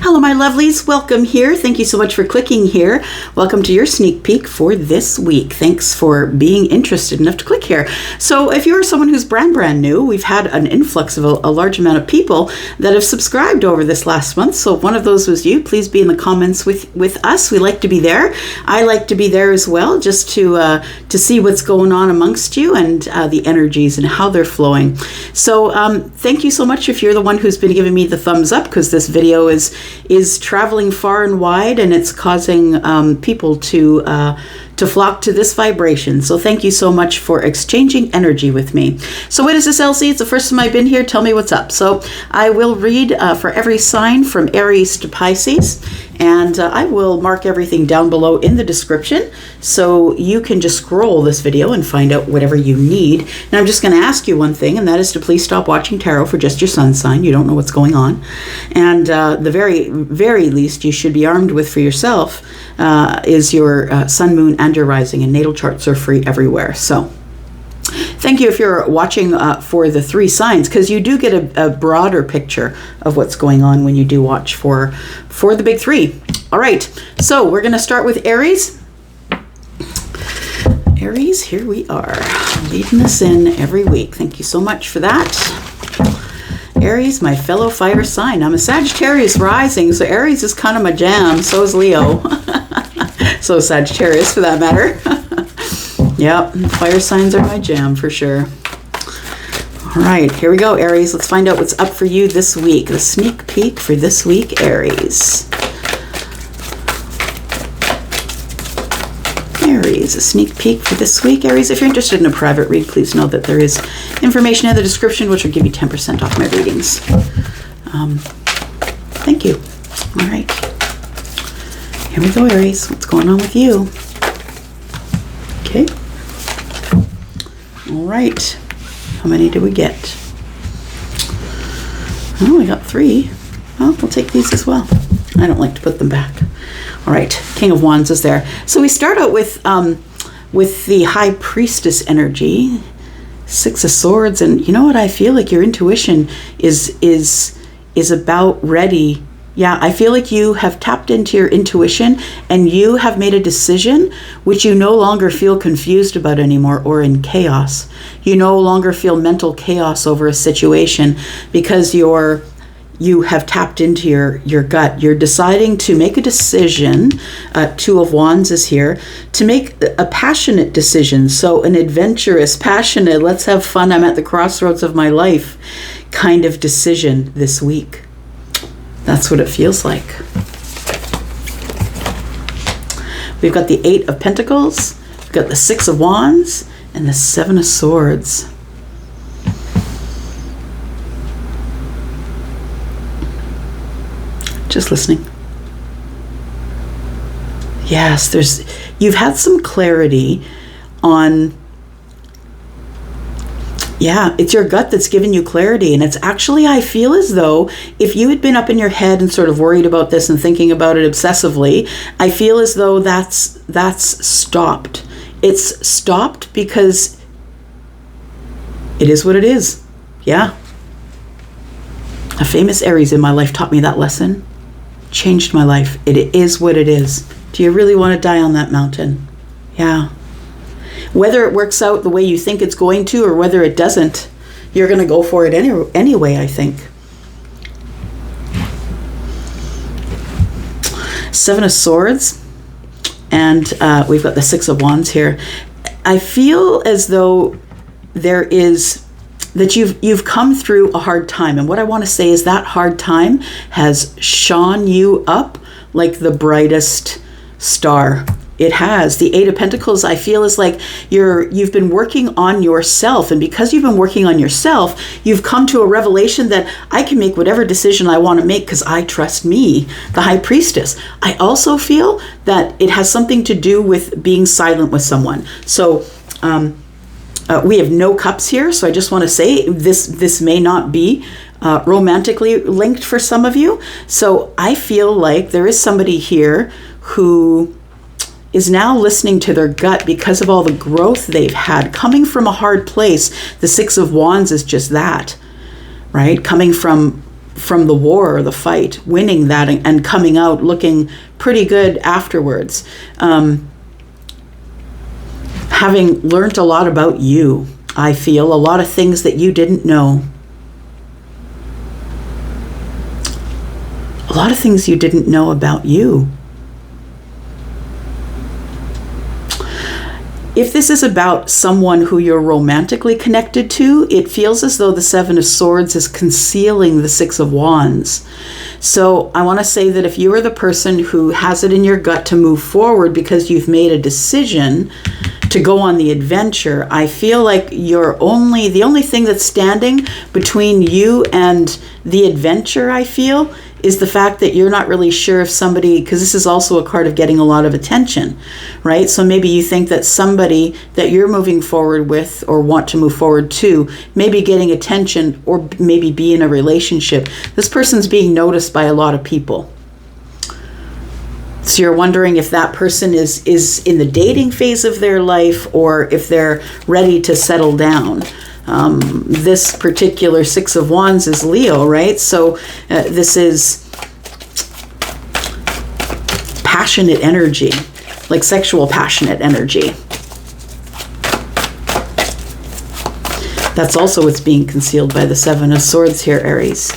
Hello, my lovelies. Welcome here. Thank you so much for clicking here. Welcome to your sneak peek for this week. Thanks for being interested enough to click here. So if you're someone who's brand new, we've had an influx of a large amount of people that have subscribed over this last month. So if one of those was you, please be in the comments with us. We like to be there. I like to be there as well, just to see what's going on amongst you and the energies and how they're flowing. So thank you so much if you're the one who's been giving me the thumbs up, because this video is traveling far and wide, and it's causing people to flock to this vibration. So thank you so much for exchanging energy with me. So what is this, Elsie? It's the first time I've been here. Tell me what's up. So I will read for every sign from Aries to Pisces, and I will mark everything down below in the description, so you can just scroll this video and find out whatever you need. And I'm just going to ask you one thing, and that is to please stop watching tarot for just your sun sign. You don't know what's going on. And the very least you should be armed with for yourself is your sun, moon, and your rising, and natal charts are free everywhere. So thank you if you're watching for the three signs, because you do get a broader picture of what's going on when you do watch for the big three. All right, so we're going to start with Aries. Aries, here we are, leading us in every week. Thank you so much for that. Aries, my fellow fire sign. I'm a Sagittarius rising, so Aries is kind of my jam. So is Leo. So Sagittarius, for that matter. Yep, fire signs are my jam for sure. All right, here we go, Aries. Let's find out what's up for you this week. The sneak peek for this week, Aries. Aries, a sneak peek for this week. Aries, if you're interested in a private read, please know that there is information in the description which will give you 10% off my readings. Thank you. All right. Here we go, Aries. What's going on with you? Okay. All right. How many do we get? Oh, we got 3. Well, we'll take these as well. I don't like to put them back. All right, King of Wands is there. So we start out with the High Priestess energy, 6 of Swords, and you know what? I feel like your intuition is about ready. Yeah, I feel like you have tapped into your intuition and you have made a decision which you no longer feel confused about anymore or in chaos. You no longer feel mental chaos over a situation because you have tapped into your gut. You're deciding to make a decision. 2 of Wands is here, to make a passionate decision. So an adventurous, passionate, let's have fun, I'm at the crossroads of my life kind of decision this week. That's what it feels like. We've got the 8 of Pentacles, we've got the 6 of Wands, and the 7 of Swords. Just listening. Yes, you've had some clarity on, yeah, it's your gut that's given you clarity. And it's actually, I feel as though if you had been up in your head and sort of worried about this and thinking about it obsessively, I feel as though that's stopped. It's stopped because it is what it is. Yeah. A famous Aries in my life taught me that lesson. Changed my life. It is what it is. Do you really want to die on that mountain? Yeah. Whether it works out the way you think it's going to or whether it doesn't, you're going to go for it anyway, I think. 7 of Swords, and we've got the 6 of Wands here. I feel as though that you've come through a hard time. And what I want to say is that hard time has shone you up like the brightest star. It has. The 8 of Pentacles, I feel, is like you've been working on yourself. And because you've been working on yourself, you've come to a revelation that I can make whatever decision I want to make because I trust me, the High Priestess. I also feel that it has something to do with being silent with someone. So we have no cups here. So I just want to say this may not be romantically linked for some of you. So I feel like there is somebody here who is now listening to their gut because of all the growth they've had coming from a hard place. The 6 of Wands is just that, right? Coming from from the war or the fight, winning that and coming out looking pretty good afterwards. Having learned a lot about you, I feel, a lot of things that you didn't know. A lot of things you didn't know about you. If this is about someone who you're romantically connected to, it feels as though the Seven of Swords is concealing the Six of Wands. So I want to say that if you are the person who has it in your gut to move forward because you've made a decision to go on the adventure, I feel like the only thing that's standing between you and the adventure, I feel, is the fact that you're not really sure if somebody, because this is also a card of getting a lot of attention, right? So maybe you think that somebody that you're moving forward with or want to move forward to, maybe getting attention or maybe be in a relationship. This person's being noticed by a lot of people. So you're wondering if that person is in the dating phase of their life or if they're ready to settle down. This particular Six of Wands is Leo, right? So this is passionate energy, like sexual passionate energy. That's also what's being concealed by the Seven of Swords here, Aries.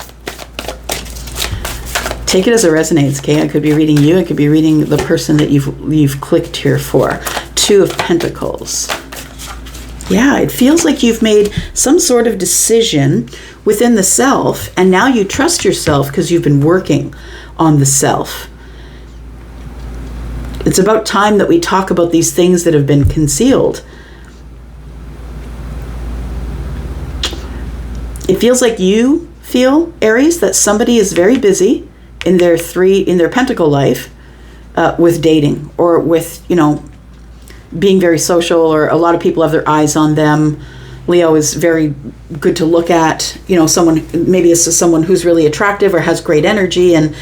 Take it as it resonates, okay? I could be reading you, I could be reading the person that you've clicked here for. Two of Pentacles. Yeah, it feels like you've made some sort of decision within the self, and now you trust yourself because you've been working on the self. It's about time that we talk about these things that have been concealed. It feels like you feel, Aries, that somebody is very busy in their pentacle life with dating or with, being very social, or a lot of people have their eyes on them. Leo is very good to look at, someone, maybe this is someone who's really attractive or has great energy and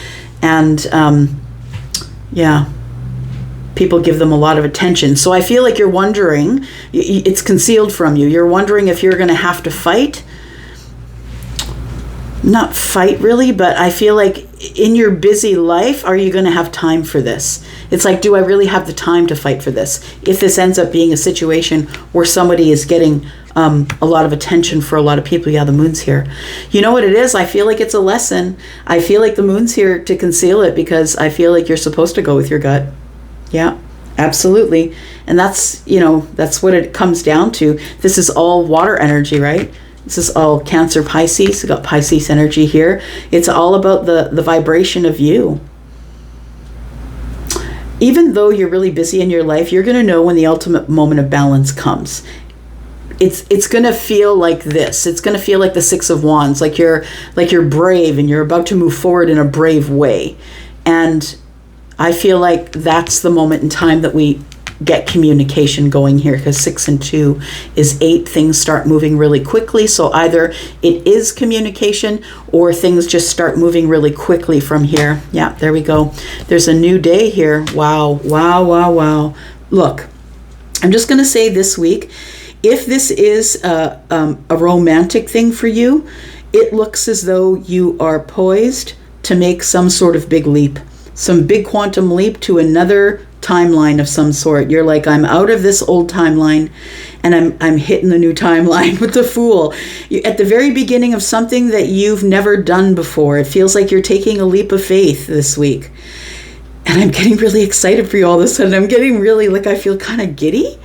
people give them a lot of attention. So I feel like you're wondering, it's concealed from you. You're wondering if you're going to have to fight. Not fight really, but I feel like in your busy life, are you going to have time for this? It's like, do I really have the time to fight for this? If this ends up being a situation where somebody is getting a lot of attention for a lot of people. Yeah, the moon's here. You know what it is? I feel like it's a lesson. I feel like the moon's here to conceal it because I feel like you're supposed to go with your gut. Yeah, absolutely. And that's what it comes down to. This is all water energy, right? This is all Cancer, Pisces. We've got Pisces energy here. It's all about the vibration of you. Even though you're really busy in your life, you're going to know when the ultimate moment of balance comes. It's going to feel like this. It's going to feel like the Six of Wands, like you're brave and you're about to move forward in a brave way. And I feel like that's the moment in time that we get communication going here, because 6 and 2 is 8. Things start moving really quickly. So either it is communication or things just start moving really quickly from here. Yeah, there we go. There's a new day here. Wow, wow, wow, wow. Look, I'm just going to say this week, if this is a romantic thing for you, it looks as though you are poised to make some sort of big leap, some big quantum leap to another timeline of some sort. You're like, I'm out of this old timeline and I'm hitting the new timeline with the Fool. You're at the very beginning of something that you've never done before. It feels like you're taking a leap of faith this week. And I'm getting really excited for you all of a sudden. I'm getting really, I feel kind of giddy.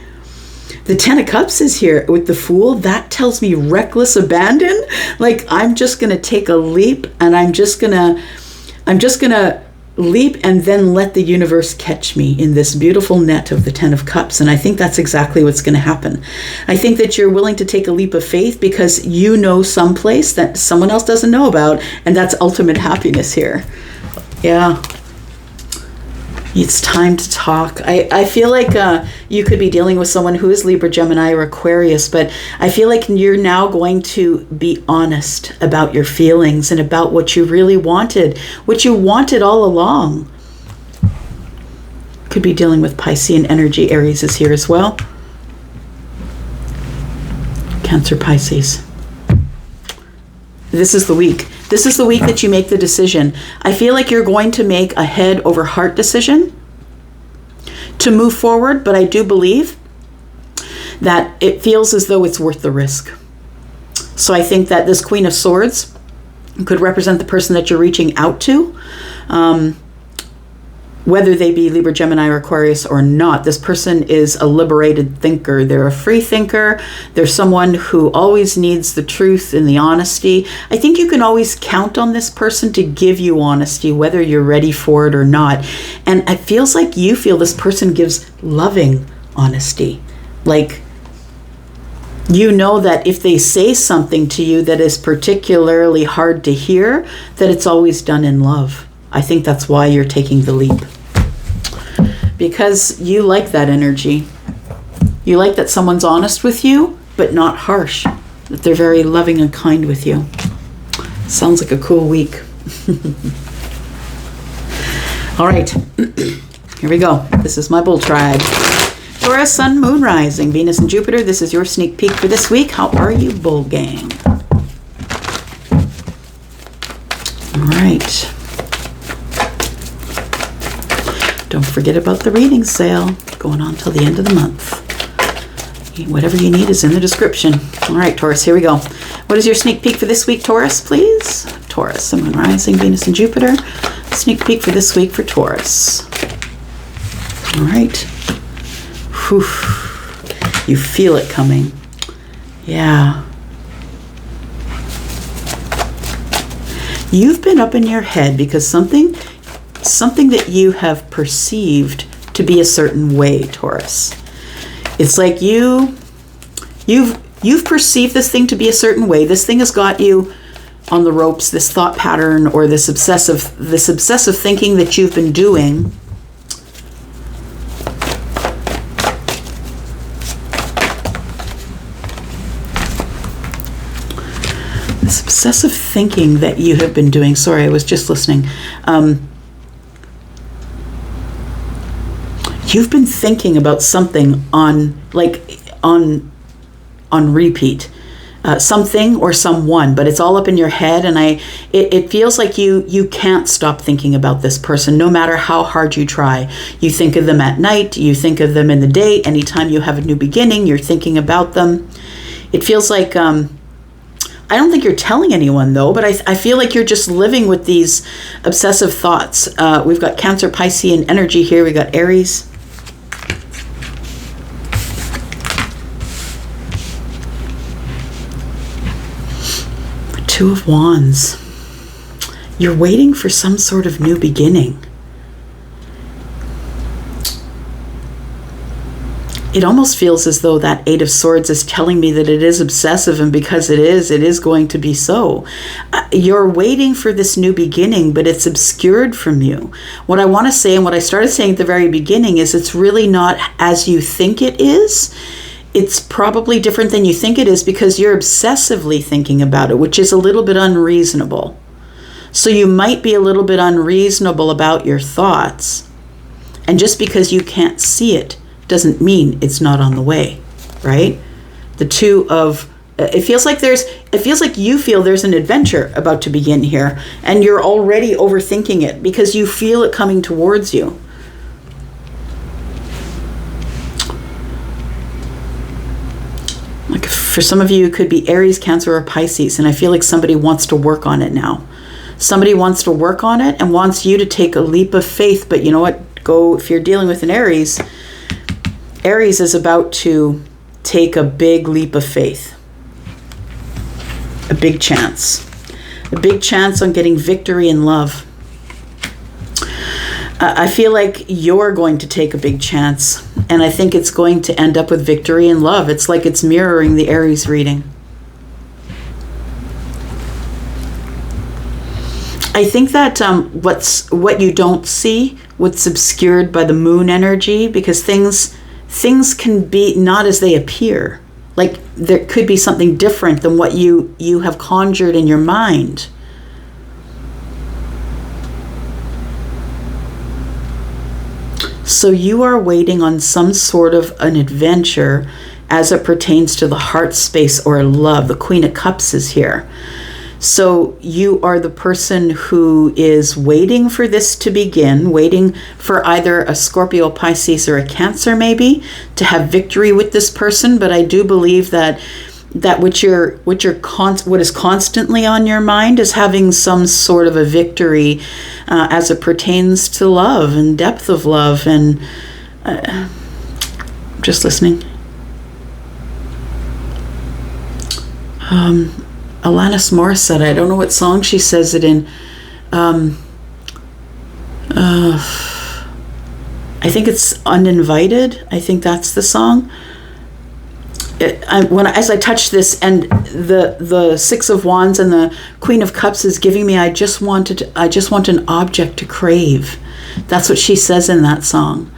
The 10 of Cups is here with the Fool. That tells me reckless abandon. Like, I'm just going to take a leap and I'm just going to leap and then let the universe catch me in this beautiful net of the 10 of Cups. And I think that's exactly what's going to happen. I think that you're willing to take a leap of faith because you know someplace that someone else doesn't know about, and that's ultimate happiness here. Yeah. It's time to talk. I feel like you could be dealing with someone who is Libra, Gemini, or Aquarius, but I feel like you're now going to be honest about your feelings and about what you really wanted, what you wanted all along. Could be dealing with Piscean energy. Aries is here as well. Cancer, Pisces. This is the week. This is the week that you make the decision. I feel like you're going to make a head over heart decision to move forward, but I do believe that it feels as though it's worth the risk. So I think that this Queen of Swords could represent the person that you're reaching out to. Whether they be Libra, Gemini, or Aquarius or not, this person is a liberated thinker. They're a free thinker. They're someone who always needs the truth and the honesty. I think you can always count on this person to give you honesty, whether you're ready for it or not. And it feels like you feel this person gives loving honesty. Like, you know that if they say something to you that is particularly hard to hear, that it's always done in love. I think that's why you're taking the leap. Because you like that energy. You like that someone's honest with you, but not harsh. That they're very loving and kind with you. Sounds like a cool week. All right. Here we go. This is my bull tribe. Taurus, Sun, Moon, Rising, Venus, and Jupiter. This is your sneak peek for this week. How are you, bull gang? All right. Don't forget about the reading sale going on till the end of the month. Whatever you need is in the description. All right, Taurus, here we go. What is your sneak peek for this week, Taurus, please? Taurus, Sun, Moon, Rising, Venus, and Jupiter. Sneak peek for this week for Taurus. All right. Whew. You feel it coming. Yeah. You've been up in your head because something that you have perceived to be a certain way, Taurus. It's like you've perceived this thing to be a certain way. This thing has got you on the ropes, this thought pattern or this obsessive thinking that you've been doing. This obsessive thinking that you have been doing. Sorry, I was just listening. You've been thinking about something on repeat, something or someone, but it's all up in your head, and it feels like you can't stop thinking about this person, no matter how hard you try. You think of them at night, you think of them in the day. Anytime you have a new beginning, you're thinking about them. It feels like I don't think you're telling anyone though, but I feel like you're just living with these obsessive thoughts. We've got Cancer, Piscean energy here. We got Aries. Two of Wands. You're waiting for some sort of new beginning. It almost feels as though that Eight of Swords is telling me that it is obsessive, and because it is going to be so. You're waiting for this new beginning, but it's obscured from you. What I want to say, and what I started saying at the very beginning, is it's really not as you think it is. It's probably different than you think it is because you're obsessively thinking about it, which is a little bit unreasonable. So you might be a little bit unreasonable about your thoughts. And just because you can't see it doesn't mean it's not on the way, right? The two of, it feels like you feel there's an adventure about to begin here, and you're already overthinking it because you feel it coming towards you. Like for some of you, it could be Aries, Cancer, or Pisces, and I feel like somebody wants to work on it now. Somebody wants to work on it and wants you to take a leap of faith, but you know what? If you're dealing with an Aries is about to take a big leap of faith. A big chance. A big chance on getting victory in love. I feel like you're going to take a big chance, and I think it's going to end up with victory in love. It's like it's mirroring the Aries reading. I think that what you don't see, what's obscured by the moon energy, because things can be not as they appear. Like there could be something different than what you have conjured in your mind. So you are waiting on some sort of an adventure as it pertains to the heart space or love. The Queen of Cups is here. So you are the person who is waiting for this to begin, waiting for either a Scorpio, Pisces, or a Cancer maybe to have victory with this person. But I do believe that what is constantly on your mind is having some sort of a victory as it pertains to love and depth of love. And just listening. Alanis Morissette, I don't know what song she says it in. I think it's Uninvited. I think that's the song. As I touch this, and the Six of Wands and the Queen of Cups is giving me, I just want an object to crave. That's what she says in that song.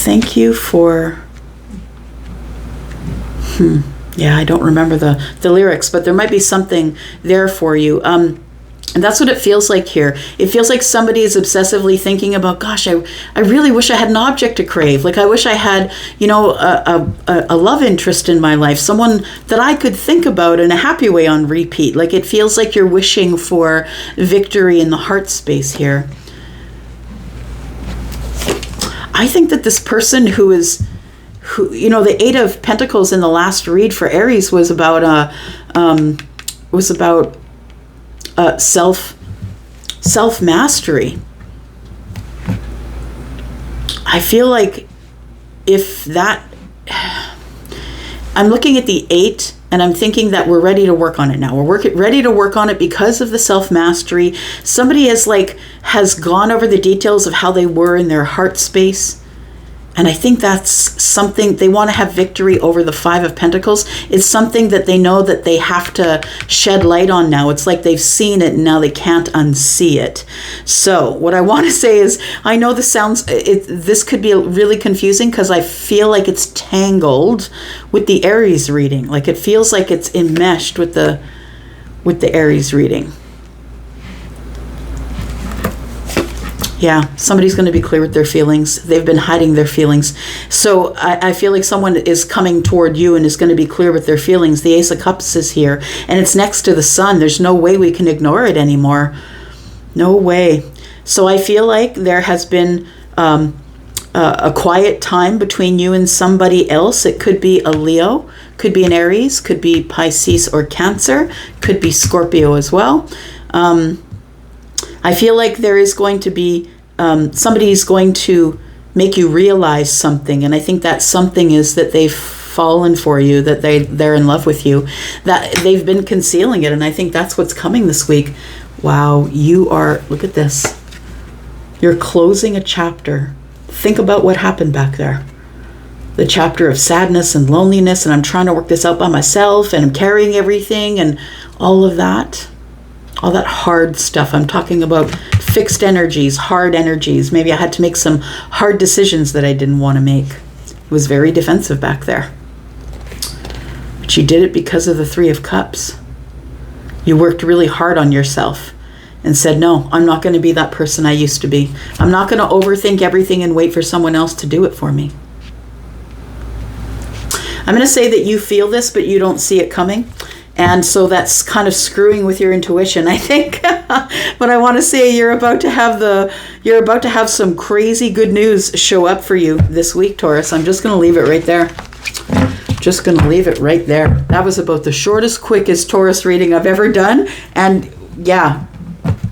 Thank you for. Yeah, I don't remember the lyrics, but there might be something there for you. And that's what it feels like here. It feels like somebody is obsessively thinking about, gosh, I really wish I had an object to crave. Like I wish I had, a love interest in my life, someone that I could think about in a happy way on repeat. Like it feels like you're wishing for victory in the heart space here. I think that this person who, the Eight of Pentacles in the last read for Aries was about self-mastery. I feel like I'm looking at the 8 and I'm thinking that we're ready to work on it now. We're ready to work on it because of the self-mastery. Somebody has gone over the details of how they were in their heart space. And I think that's something they want to have victory over the Five of Pentacles. It's something that they know that they have to shed light on now. It's like they've seen it and now they can't unsee it. So what I want to say is, I know this could be really confusing because I feel like it's tangled with the Aries reading. Like it feels like it's enmeshed with the Aries reading. Yeah, somebody's going to be clear with their feelings. They've been hiding their feelings. So I feel like someone is coming toward you and is going to be clear with their feelings. The Ace of Cups is here, and it's next to the Sun. There's no way we can ignore it anymore. No way. So I feel like there has been a quiet time between you and somebody else. It could be a Leo, could be an Aries, could be Pisces or Cancer, could be Scorpio as well. I feel like there is going to be somebody's going to make you realize something, and I think that something is that they've fallen for you, that they're in love with you, that they've been concealing it, and I think that's what's coming this week. Wow, look at this. You're closing a chapter. Think about what happened back there. The chapter of sadness and loneliness, and I'm trying to work this out by myself, and I'm carrying everything, and all of that. All that hard stuff. I'm talking about fixed energies, hard energies. Maybe I had to make some hard decisions that I didn't want to make. It was very defensive back there. But you did it because of the Three of Cups. You worked really hard on yourself and said, no, I'm not going to be that person I used to be. I'm not going to overthink everything and wait for someone else to do it for me. I'm going to say that you feel this, but you don't see it coming. And so that's kind of screwing with your intuition, I think. But I want to say you're about to have some crazy good news show up for you this week, Taurus. I'm just going to leave it right there. Just going to leave it right there. That was about the shortest, quickest Taurus reading I've ever done. And yeah,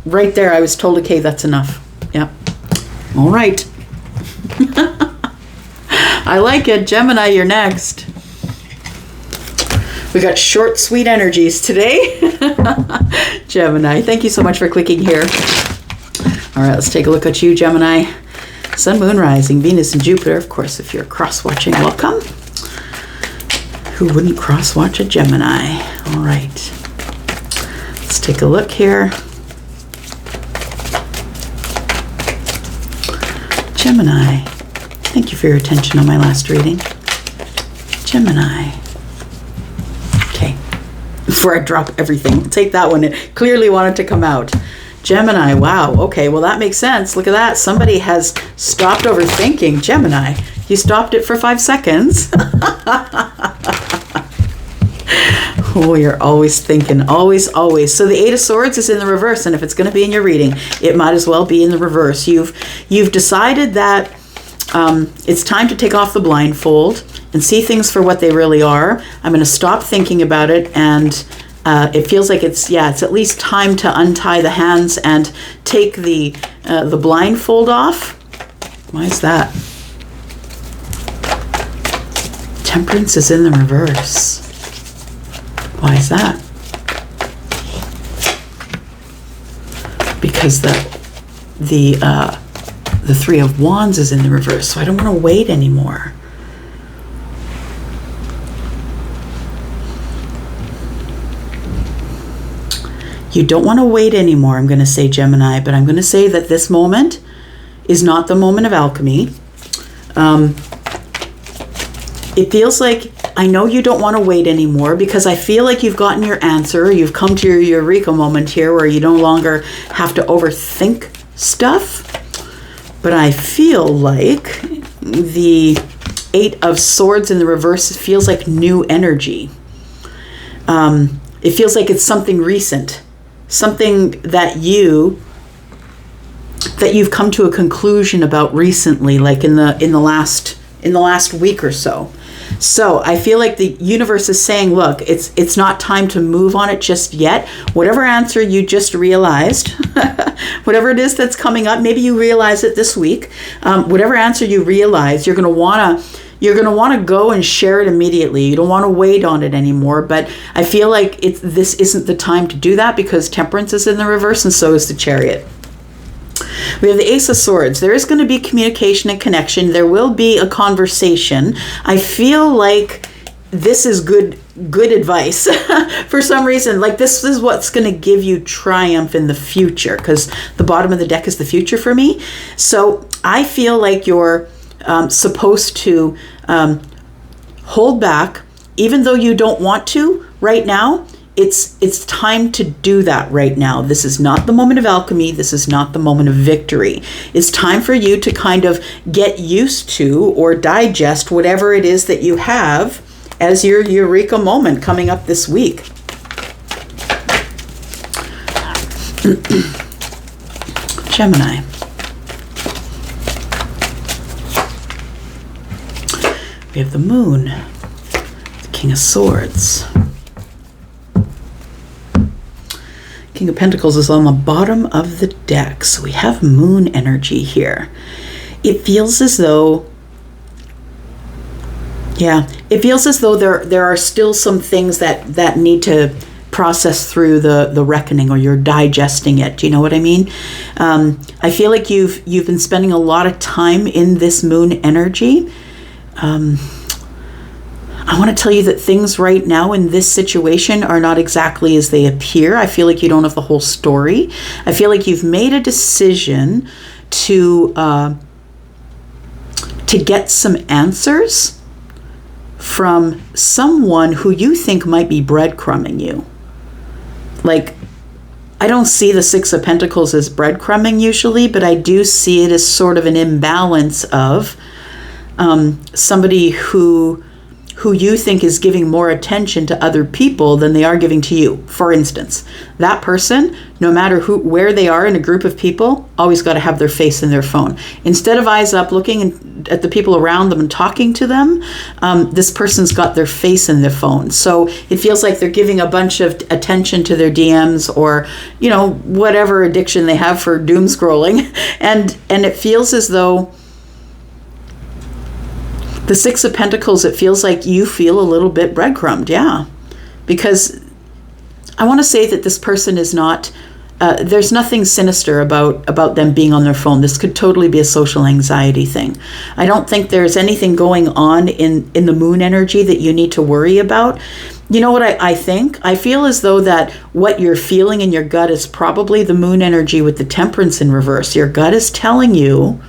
right there I was told, okay, that's enough. Yep. All right. I like it. Gemini, you're next. We got short, sweet energies today. Gemini, thank you so much for clicking here. All right, let's take a look at you, Gemini. Sun, Moon, Rising, Venus, and Jupiter. Of course, if you're cross-watching, welcome. Who wouldn't cross-watch a Gemini? All right. Let's take a look here. Gemini, thank you for your attention on my last reading. Gemini. Before I drop everything, take that one. It clearly wanted to come out. Gemini, wow. Okay, well, that makes sense. Look at that. Somebody has stopped overthinking. Gemini, you stopped it for 5 seconds. Oh, you're always thinking, always, always. So the Eight of Swords is in the reverse, and if it's going to be in your reading, it might as well be in the reverse. You've decided that it's time to take off the blindfold and see things for what they really are. I'm going to stop thinking about it, and it feels like it's at least time to untie the hands and take the blindfold off. Why is that? Temperance is in the reverse. Why is that? Because the Three of Wands is in the reverse, so I don't want to wait anymore. You don't want to wait anymore, I'm going to say, Gemini, but I'm going to say that this moment is not the moment of alchemy. It feels like, I know you don't want to wait anymore, because I feel like you've gotten your answer. You've come to your eureka moment here where you no longer have to overthink stuff. But I feel like the Eight of Swords in the reverse feels like new energy. It feels like it's something recent, something that you've come to a conclusion about recently, like in the last week or so. So I feel like the universe is saying, look, it's not time to move on it just yet. Whatever answer you just realized, whatever it is that's coming up, maybe you realize it this week. Whatever answer you realize, you're going to want to go and share it immediately. You don't want to wait on it anymore. But I feel like this isn't the time to do that, because Temperance is in the reverse, and so is the Chariot. We have the Ace of Swords. There is going to be communication and connection. There will be a conversation. I feel like this is good advice for some reason. Like, this is what's going to give you triumph in the future, because the bottom of the deck is the future for me. So I feel like you're supposed to hold back, even though you don't want to right now. It's time to do that right now. This is not the moment of alchemy. This is not the moment of victory. It's time for you to kind of get used to or digest whatever it is that you have as your eureka moment coming up this week. Gemini. We have the Moon, the King of Swords. King of Pentacles is on the bottom of the deck, so we have Moon energy here. It feels as though, there are still some things that need to process through the reckoning, or you're digesting it. Do you know what I mean? I feel like you've been spending a lot of time in this Moon energy. I want to tell you that things right now in this situation are not exactly as they appear. I feel like you don't have the whole story. I feel like you've made a decision to get some answers from someone who you think might be breadcrumbing you. Like, I don't see the Six of Pentacles as breadcrumbing usually, but I do see it as sort of an imbalance of somebody who you think is giving more attention to other people than they are giving to you. For instance, that person, no matter where they are in a group of people, always got to have their face in their phone. Instead of eyes up looking at the people around them and talking to them, this person's got their face in their phone. So it feels like they're giving a bunch of attention to their DMs, or, whatever addiction they have for doom scrolling. And it feels as though the Six of Pentacles, it feels like you feel a little bit breadcrumbed, yeah. Because I want to say that this person is not, there's nothing sinister about them being on their phone. This could totally be a social anxiety thing. I don't think there's anything going on in the Moon energy that you need to worry about. You know what I think? I feel as though that what you're feeling in your gut is probably the Moon energy with the Temperance in reverse. Your gut is telling you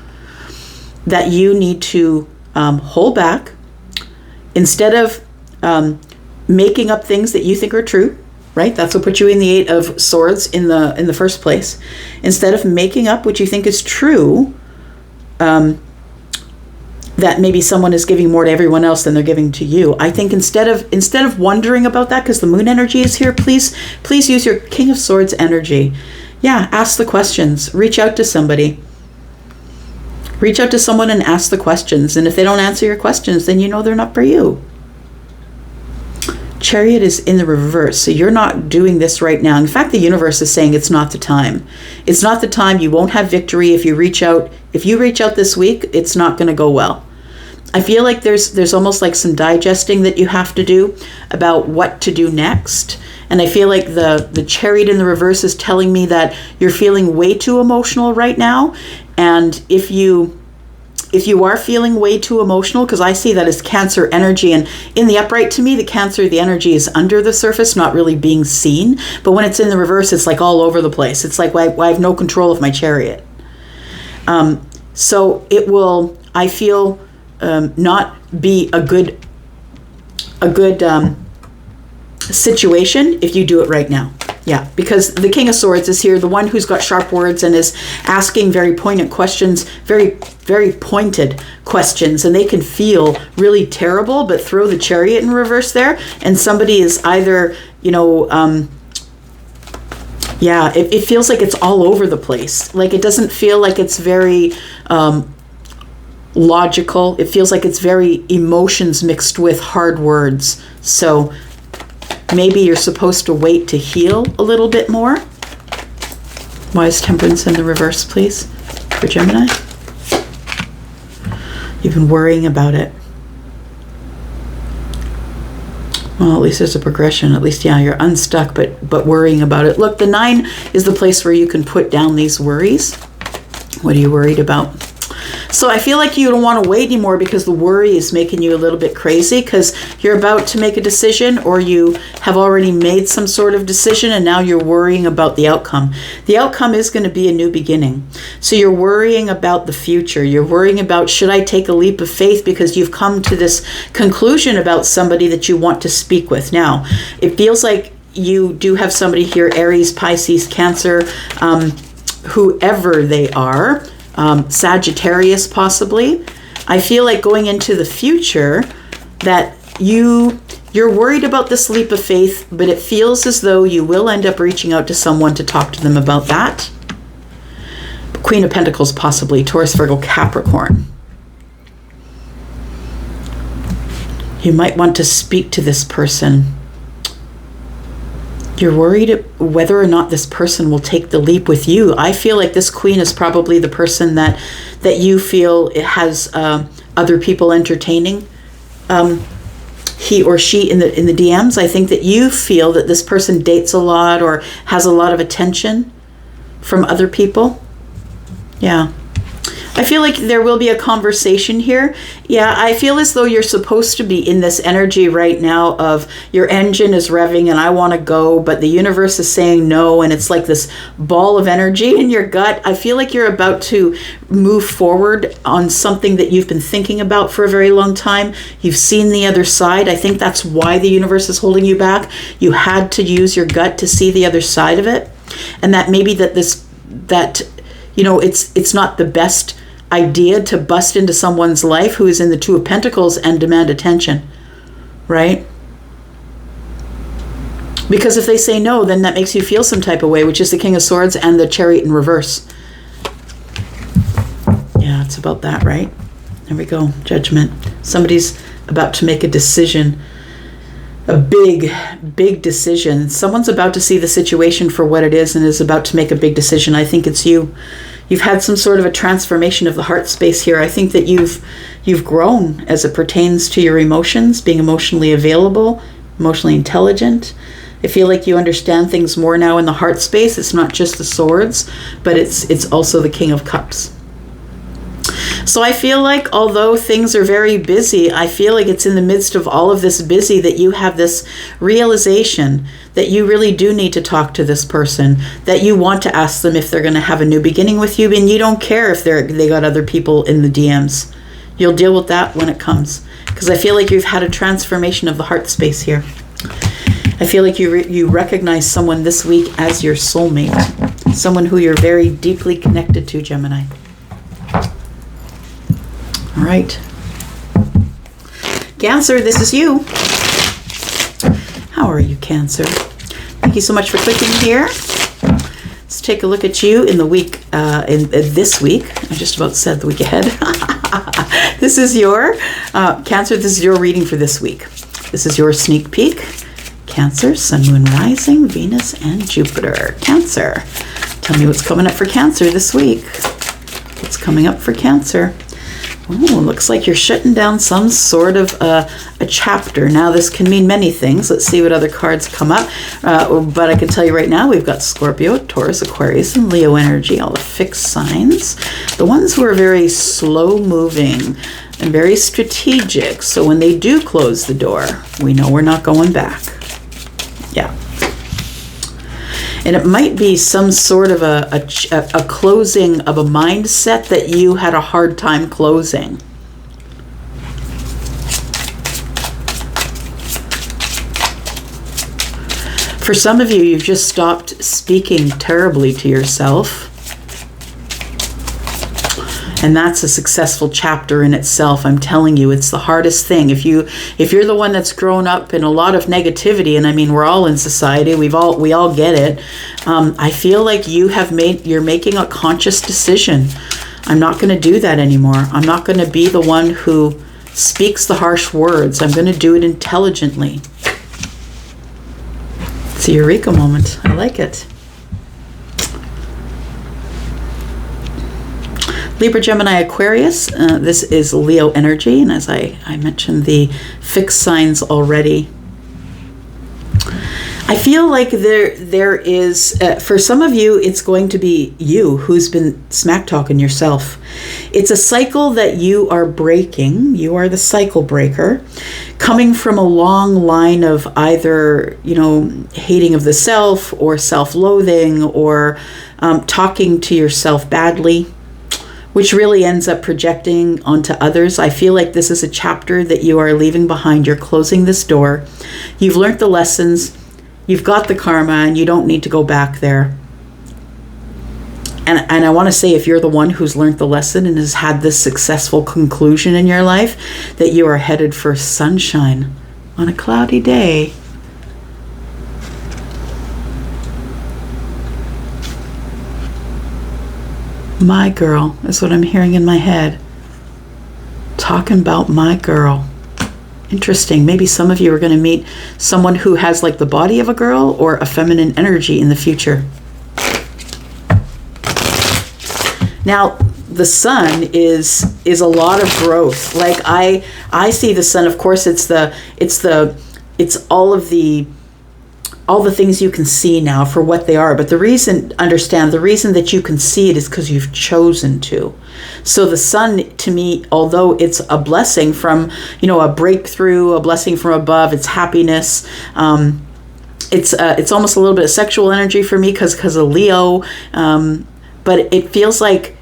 that you need to hold back, instead of making up things that you think are true, right? That's what put you in the Eight of Swords in the first place. Instead of making up what you think is true, that that maybe someone is giving more to everyone else than they're giving to you. I think instead of wondering about that, because the moon energy is here, please use your King of Swords energy. Yeah, ask the questions. Reach out to somebody. Reach out to someone and ask the questions. And if they don't answer your questions, then you know they're not for you. Chariot is in the reverse, so you're not doing this right now. In fact, the universe is saying it's not the time. It's not the time. You won't have victory if you reach out. If you reach out this week, it's not going to go well. I feel like there's almost like some digesting that you have to do about what to do next. And I feel like the Chariot in the reverse is telling me that you're feeling way too emotional right now. And if you are feeling way too emotional, because I see that as Cancer energy, and in the upright, to me, the Cancer, the energy is under the surface, not really being seen. But when it's in the reverse, it's like all over the place. It's like, I have no control of my Chariot. So it will, I feel, not be a good situation if you do it right now. Yeah, because the King of Swords is here, the one who's got sharp words and is asking very poignant questions, very, very pointed questions, and they can feel really terrible, but throw the Chariot in reverse there, and somebody is either, it feels like it's all over the place. Like, it doesn't feel like it's very logical. It feels like it's very emotions mixed with hard words. So maybe you're supposed to wait to heal a little bit more. Why is Temperance in the reverse, please, for Gemini? You've been worrying about it. Well, at least there's a progression. At least, yeah, you're unstuck, but worrying about it. Look, the 9 is the place where you can put down these worries. What are you worried about? So I feel like you don't want to wait anymore because the worry is making you a little bit crazy, because you're about to make a decision, or you have already made some sort of decision and now you're worrying about the outcome. The outcome is going to be a new beginning. So you're worrying about the future. You're worrying about, should I take a leap of faith, because you've come to this conclusion about somebody that you want to speak with. Now, it feels like you do have somebody here, Aries, Pisces, Cancer, whoever they are. Sagittarius possibly. I feel like going into the future that you're worried about this leap of faith, but it feels as though you will end up reaching out to someone to talk to them about that. Queen of Pentacles possibly, Taurus, Virgo, Capricorn. You might want to speak to this person. You're worried whether or not this person will take the leap with you. I feel like this Queen is probably the person that you feel it has other people entertaining he or she in the DMs. I think that you feel that this person dates a lot or has a lot of attention from other people. Yeah. I feel like there will be a conversation here. Yeah, I feel as though you're supposed to be in this energy right now of your engine is revving and I want to go, but the universe is saying no, and it's like this ball of energy in your gut. I feel like you're about to move forward on something that you've been thinking about for a very long time. You've seen the other side. I think that's why the universe is holding you back. You had to use your gut to see the other side of it. And that maybe it's not the best idea to bust into someone's life who is in the Two of Pentacles and demand attention, right? Because if they say no, then that makes you feel some type of way, which is the King of Swords and the Chariot in reverse. Yeah, it's about that, right? There we go, Judgment. Somebody's about to make a decision, a big decision. Someone's about to see the situation for what it is and is about to make a big decision. I think it's you. You've had some sort of a transformation of the heart space here. I think that you've grown as it pertains to your emotions, being emotionally available, emotionally intelligent. I feel like you understand things more now in the heart space. It's not just the swords, but it's also the King of Cups. So I feel like although things are very busy, I feel like it's in the midst of all of this busy that you have this realization that you really do need to talk to this person, that you want to ask them if they're going to have a new beginning with you, and you don't care if they got other people in the DMs. You'll deal with that when it comes, because I feel like you've had a transformation of the heart space here. I feel like you recognize someone this week as your soulmate, someone who you're very deeply connected to, Gemini. All right, Cancer, this is you. How are you, Cancer? Thank you so much for clicking here. Let's take a look at you in the week, in this week. I just about said the week ahead. This is your, Cancer, this is your reading for this week. This is your sneak peek. Cancer, Sun, Moon, Rising, Venus, and Jupiter. Cancer, tell me what's coming up for Cancer this week. What's coming up for Cancer? Oh, looks like you're shutting down some sort of a chapter. Now, this can mean many things. Let's see what other cards come up. But I can tell you right now, we've got Scorpio, Taurus, Aquarius, and Leo energy, all the fixed signs. The ones who are very slow-moving and very strategic. So when they do close the door, we know we're not going back. Yeah. And it might be some sort of a closing of a mindset that you had a hard time closing. For some of you, you've just stopped speaking terribly to yourself. And that's a successful chapter in itself. I'm telling you, it's the hardest thing. If you're the one that's grown up in a lot of negativity, and I mean, we're all in society, we all get it. I feel like you're making a conscious decision. I'm not going to do that anymore. I'm not going to be the one who speaks the harsh words. I'm going to do it intelligently. It's a eureka moment. I like it. Libra, Gemini, Aquarius, this is Leo energy, and as I mentioned the fixed signs already, I feel like there is, for some of you, it's going to be you who's been smack talking yourself. It's a cycle that you are breaking. You are the cycle breaker, coming from a long line of either, hating of the self or self-loathing or talking to yourself badly, which really ends up projecting onto others. I feel like this is a chapter that you are leaving behind. You're closing this door. You've learned the lessons. You've got the karma, and you don't need to go back there. And I want to say, if you're the one who's learned the lesson and has had this successful conclusion in your life, that you are headed for sunshine on a cloudy day. My girl is what I'm hearing in my head. Talking about my girl. Interesting. Maybe some of you are going to meet someone who has like the body of a girl or a feminine energy in the future. Now, the sun is a lot of growth. Like I see the sun, of course, it's all the things you can see now for what they are. But the reason that you can see it is because you've chosen to. So the sun, to me, although it's a blessing from, a breakthrough, a blessing from above, it's happiness. It's almost a little bit of sexual energy for me because of Leo. But it feels like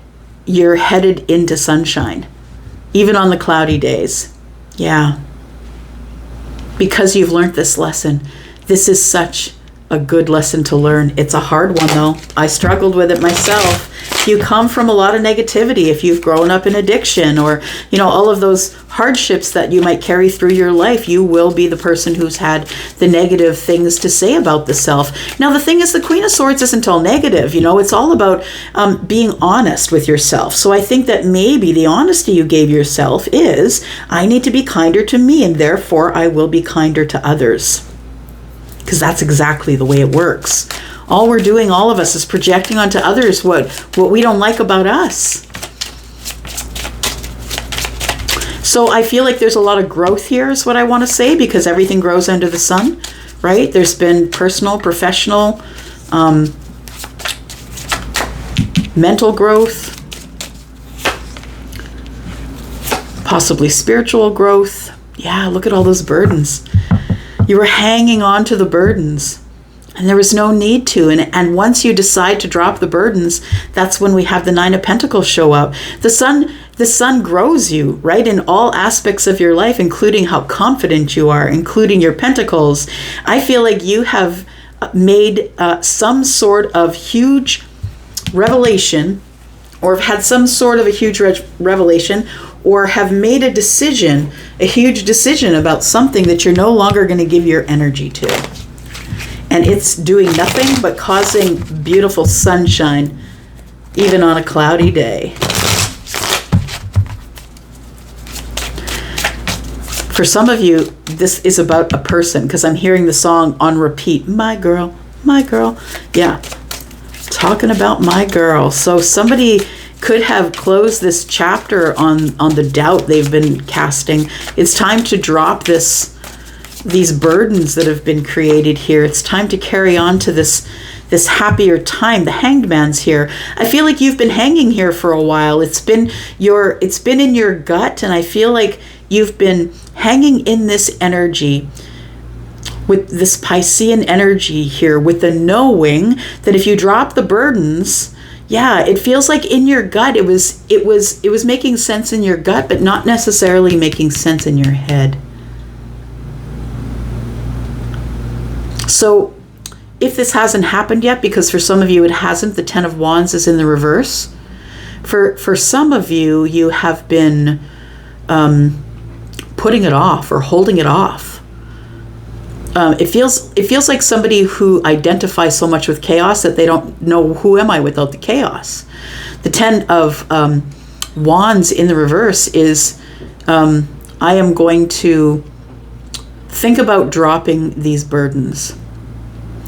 you're headed into sunshine, even on the cloudy days. Yeah. Because you've learned this lesson. This is such a good lesson to learn. It's a hard one, though. I struggled with it myself. If you come from a lot of negativity, if you've grown up in addiction or, all of those hardships that you might carry through your life, you will be the person who's had the negative things to say about the self. Now, the thing is, the Queen of Swords isn't all negative. It's all about being honest with yourself. So I think that maybe the honesty you gave yourself is, I need to be kinder to me, and therefore I will be kinder to others. Because that's exactly the way it works. All we're doing, all of us, is projecting onto others what we don't like about us. So I feel like there's a lot of growth here is what I want to say, because everything grows under the sun, right? There's been personal, professional, mental growth, possibly spiritual growth. Yeah, look at all those burdens. You were hanging on to the burdens, and there was no need to. And once you decide to drop the burdens, that's when we have the Nine of Pentacles show up. The sun grows you, right, in all aspects of your life, including how confident you are, including your pentacles. I feel like you have made some sort of huge revelation, or have had some sort of a huge revelation, or have made a decision, a huge decision about something that you're no longer going to give your energy to. And it's doing nothing but causing beautiful sunshine, even on a cloudy day. For some of you, this is about a person, because I'm hearing the song on repeat. My girl, my girl. Yeah, talking about my girl. So somebody could have closed this chapter on the doubt they've been casting. It's time to drop these burdens that have been created here. It's time to carry on to this happier time. The Hanged Man's here. I feel like you've been hanging here for a while. It's been in your gut, and I feel like you've been hanging in this energy, with this Piscean energy here, with the knowing that if you drop the burdens, yeah, it feels like in your gut it was making sense in your gut, but not necessarily making sense in your head. So if this hasn't happened yet, because for some of you it hasn't, the Ten of Wands is in the reverse. For some of you, you have been putting it off or holding it off. It feels like somebody who identifies so much with chaos that they don't know, who am I without the chaos? The Ten of Wands in the reverse is I am going to think about dropping these burdens.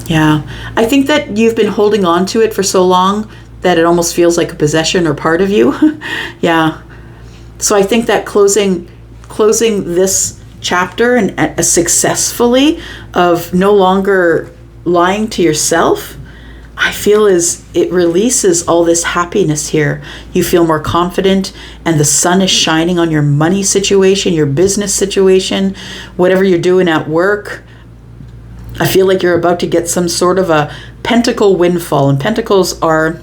Yeah, I think that you've been holding on to it for so long that it almost feels like a possession or part of you. Yeah. So I think that closing this chapter and successfully of no longer lying to yourself, I feel is it releases all this happiness here. You feel more confident, and the sun is shining on your money situation, your business situation, whatever you're doing at work. I feel like you're about to get some sort of a pentacle windfall, and pentacles are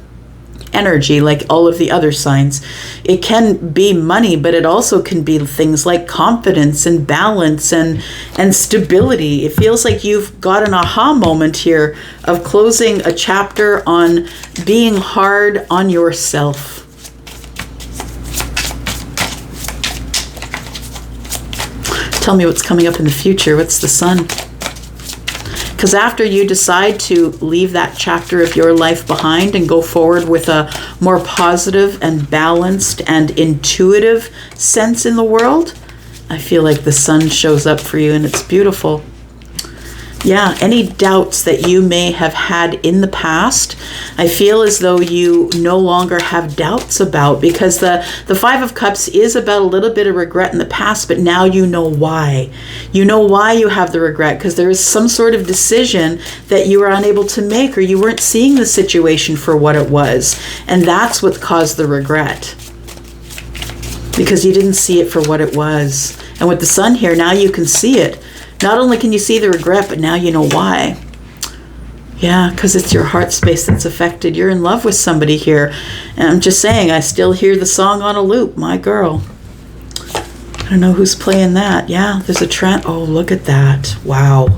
energy like all of the other signs. It can be money, but it also can be things like confidence and balance and stability. It feels like you've got an aha moment here of closing a chapter on being hard on yourself. Tell me what's coming up in the future. What's the sun? Because after you decide to leave that chapter of your life behind and go forward with a more positive and balanced and intuitive sense in the world, I feel like the sun shows up for you, and it's beautiful. Yeah, any doubts that you may have had in the past, I feel as though you no longer have doubts about, because the Five of Cups is about a little bit of regret in the past, but now you know why. You know why you have the regret, because there is some sort of decision that you were unable to make, or you weren't seeing the situation for what it was. And that's what caused the regret, because you didn't see it for what it was. And with the sun here, now you can see it. Not only can you see the regret, but now you know why. Yeah, because it's your heart space that's affected. You're in love with somebody here. And I'm just saying, I still hear the song on a loop, My Girl. I don't know who's playing that. Yeah, there's a oh, look at that. Wow.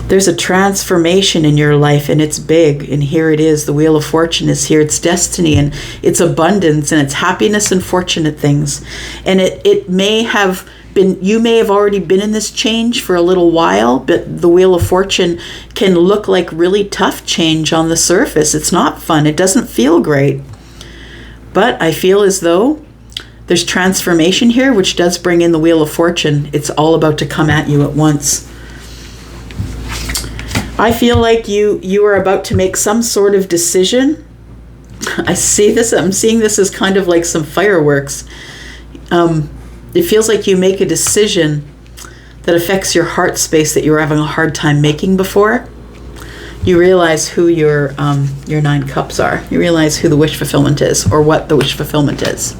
There's a transformation in your life, and it's big. And here it is. The Wheel of Fortune is here. It's destiny, and it's abundance, and it's happiness and fortunate things. And it may have you may have already been in this change for a little while, but the Wheel of Fortune can look like really tough change on the surface. It's not fun. It doesn't feel great. But I feel as though there's transformation here, which does bring in the Wheel of Fortune. It's all about to come at you at once. I feel like you are about to make some sort of decision. I see this. I'm seeing this as kind of like some fireworks. It feels like you make a decision that affects your heart space that you were having a hard time making before. You realize who your 9 cups are. You realize who the wish fulfillment is, or what the wish fulfillment is.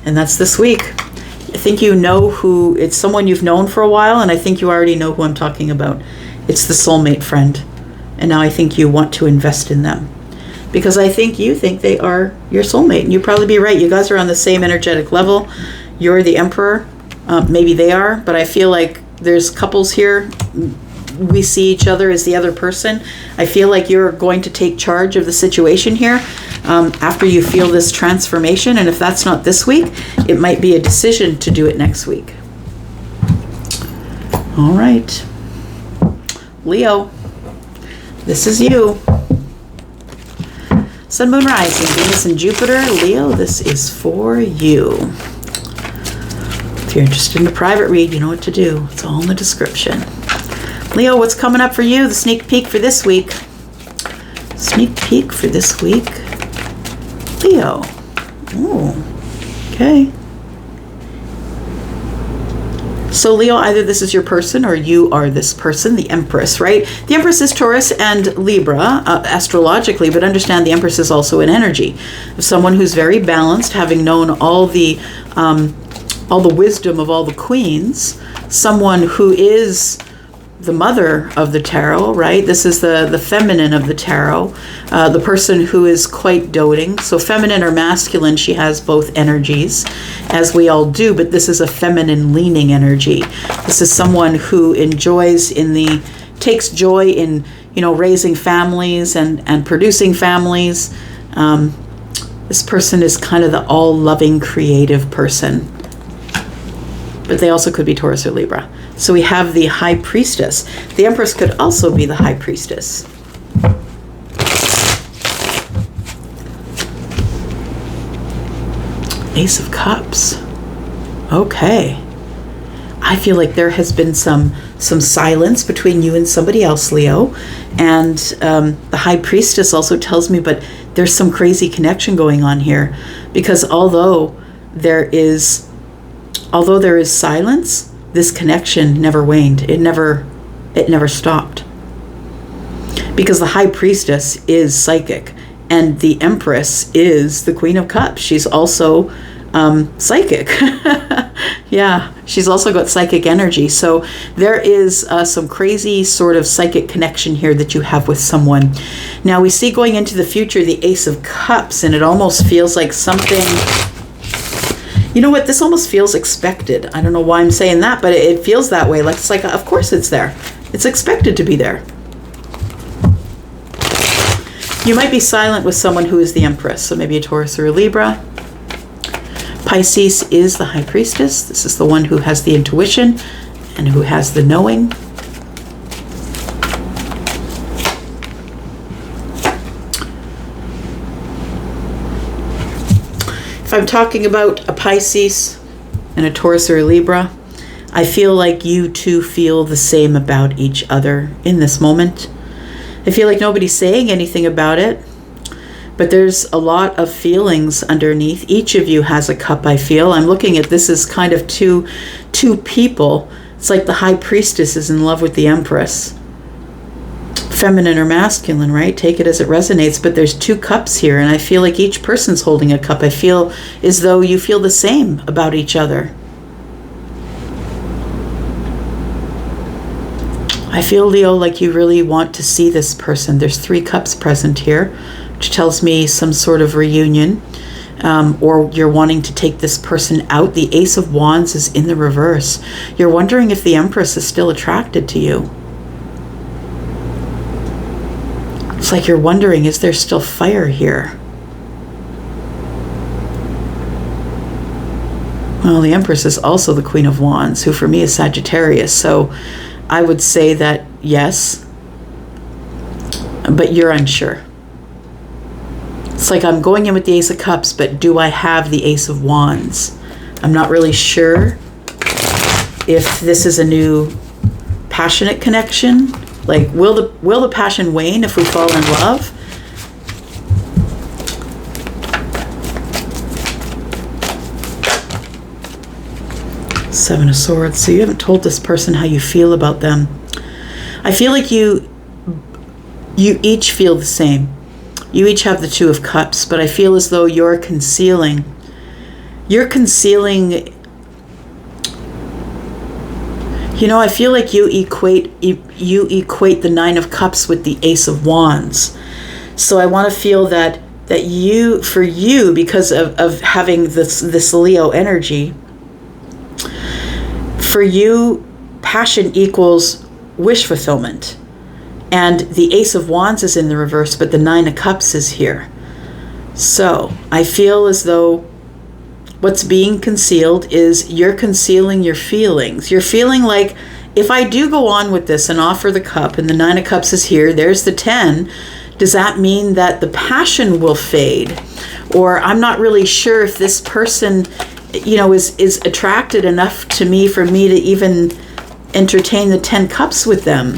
And that's this week. I think you know who, it's someone you've known for a while, and I think you already know who I'm talking about. It's the soulmate friend. And now I think you want to invest in them, because I think you think they are your soulmate, and you'd probably be right. You guys are on the same energetic level. You're the Emperor. Maybe they are, but I feel like there's couples here we see each other as the other person. I feel like you're going to take charge of the situation here after you feel this transformation. And if that's not this week, it might be a decision to do it next week. All right. Leo, this is you. Sun, Moon, Rising, Venus, and Jupiter. Leo, this is for you. If you're interested in a private read, you know what to do. It's all in the description. Leo, what's coming up for you? The sneak peek for this week. Sneak peek for this week. Leo. Oh, okay. So Leo, either this is your person or you are this person, the Empress, right? The Empress is Taurus and Libra astrologically, but understand the Empress is also an energy of someone who's very balanced, having known all the wisdom of all the queens, someone who is the mother of the tarot, right? This is the feminine of the tarot, the person who is quite doting. So feminine or masculine, she has both energies, as we all do, but this is a feminine leaning energy. This is someone who takes joy in, raising families and producing families. This person is kind of the all-loving, creative person. But they also could be Taurus or Libra. So we have the High Priestess. The Empress could also be the High Priestess. Ace of Cups. Okay. I feel like there has been some silence between you and somebody else, Leo. And the High Priestess also tells me, but there's some crazy connection going on here. Because although there is silence, this connection never waned. It never stopped. Because the High Priestess is psychic, and the Empress is the Queen of Cups. She's also psychic. Yeah, she's also got psychic energy. So there is some crazy sort of psychic connection here that you have with someone. Now we see going into the future the Ace of Cups, and it almost feels like something... You know what? This almost feels expected. I don't know why I'm saying that, but it feels that way. It's like, of course it's there. It's expected to be there. You might be silent with someone who is the Empress, so maybe a Taurus or a Libra. Pisces is the High Priestess. This is the one who has the intuition and who has the knowing. If I'm talking about a Pisces and a Taurus or a Libra, I feel like you two feel the same about each other in this moment. I feel like nobody's saying anything about it, but there's a lot of feelings underneath. Each of you has a cup, I feel. I'm looking at this as kind of two people. It's like the High Priestess is in love with the Empress. Feminine or masculine, right? Take it as it resonates, but there's two cups here, and I feel like each person's holding a cup. I feel as though you feel the same about each other. I feel, Leo, like you really want to see this person. There's 3 cups present here, which tells me some sort of reunion, or you're wanting to take this person out. The Ace of Wands is in the reverse. You're wondering if the Empress is still attracted to you. It's like you're wondering, is there still fire here? Well, the Empress is also the Queen of Wands, who for me is Sagittarius. So I would say that yes, but you're unsure. It's like I'm going in with the Ace of Cups, but do I have the Ace of Wands? I'm not really sure if this is a new passionate connection. Like, will the passion wane if we fall in love? Seven of Swords. So you haven't told this person how you feel about them. I feel like you each feel the same. You each have the Two of Cups, but I feel as though you're concealing. You know, I feel like you equate the Nine of Cups with the Ace of Wands. So I want to feel that you, for you, because of having this Leo energy, for you, passion equals wish fulfillment. And the Ace of Wands is in the reverse, but the Nine of Cups is here. So I feel as though what's being concealed is you're concealing your feelings. You're feeling like, if I do go on with this and offer the cup, and the Nine of Cups is here, there's the 10, does that mean that the passion will fade? Or I'm not really sure if this person, you know, is attracted enough to me for me to even entertain the 10 cups with them.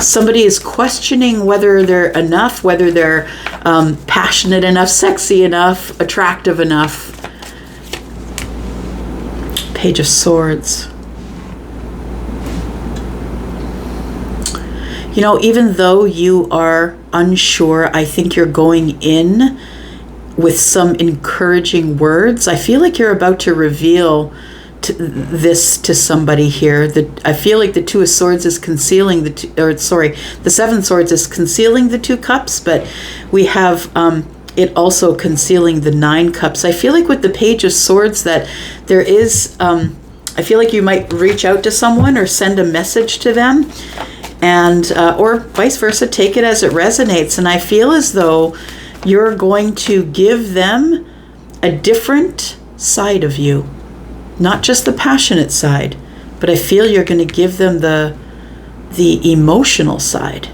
Somebody is questioning whether they're enough, whether they're passionate enough, sexy enough, attractive enough. Page of Swords. You know, even though you are unsure, I think you're going in with some encouraging words. I feel like you're about to reveal this to somebody here. I feel like the Two of Swords is concealing the Seven of Swords is concealing the 2 cups, but we have it also concealing the 9 cups. I feel like with the Page of Swords that there is, I feel like you might reach out to someone or send a message to them, and or vice versa, take it as it resonates. And I feel as though you're going to give them a different side of you. Not just the passionate side, but I feel you're going to give them the emotional side.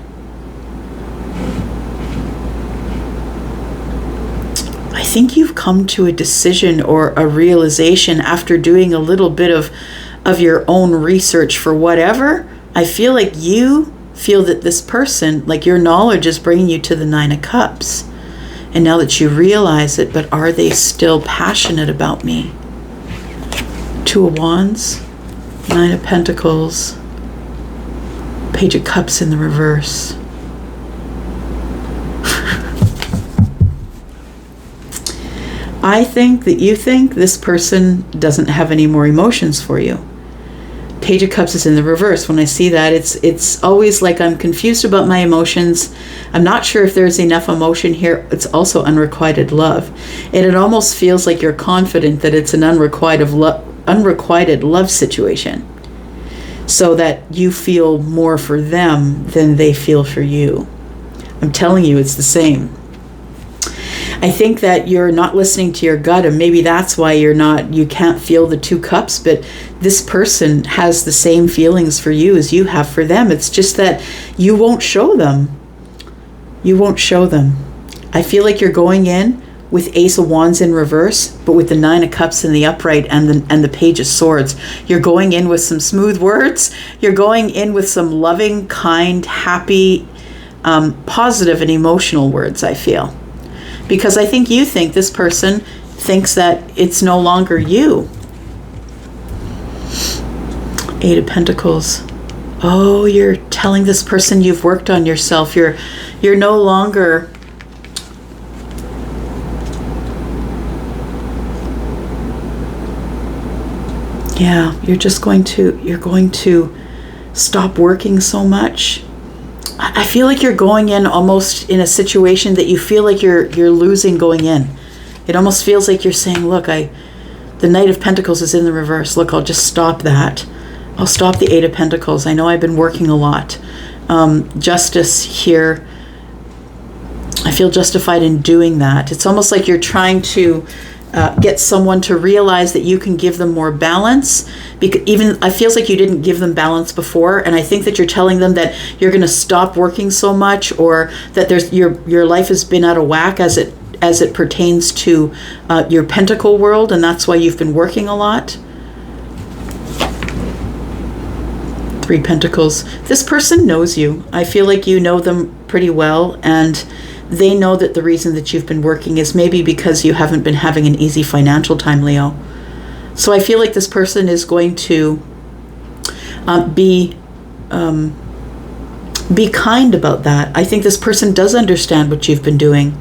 I think you've come to a decision or a realization after doing a little bit of your own research for whatever. I feel like you feel that this person, like your knowledge is bringing you to the 9 of Cups. And now that you realize it, but are they still passionate about me? 2 of Wands, 9 of Pentacles, Page of Cups in the reverse. I think that you think this person doesn't have any more emotions for you. Page of Cups is in the reverse. When I see that, it's always like I'm confused about my emotions. I'm not sure if there's enough emotion here. It's also unrequited love. And it almost feels like you're confident that it's an unrequited love situation, so that you feel more for them than they feel for you. I'm telling you, it's the same. I think that you're not listening to your gut, and maybe that's why you can't feel the 2 cups, but this person has the same feelings for you as you have for them. It's just that you won't show them. You won't show them. I feel like you're going in with Ace of Wands in reverse, but with the 9 of Cups in the upright and the Page of Swords. You're going in with some smooth words. You're going in with some loving, kind, happy, positive and emotional words, I feel. Because I think you think this person thinks that it's no longer you. 8 of Pentacles. Oh, you're telling this person you've worked on yourself. You're no longer... Yeah, you're going to stop working so much. I feel like you're going in almost in a situation that you feel like you're losing going in. It almost feels like you're saying, look, the Knight of Pentacles is in the reverse. Look, I'll just stop that. I'll stop the 8 of Pentacles. I know I've been working a lot. Justice here. I feel justified in doing that. It's almost like you're trying to get someone to realize that you can give them more balance. Because even it feels like you didn't give them balance before, and I think that you're telling them that you're going to stop working so much, or that your life has been out of whack as it pertains to your pentacle world, and that's why you've been working a lot. 3 Pentacles. This person knows you. I feel like you know them pretty well, and they know that the reason that you've been working is maybe because you haven't been having an easy financial time, Leo. So I feel like this person is going to be kind about that. I think this person does understand what you've been doing.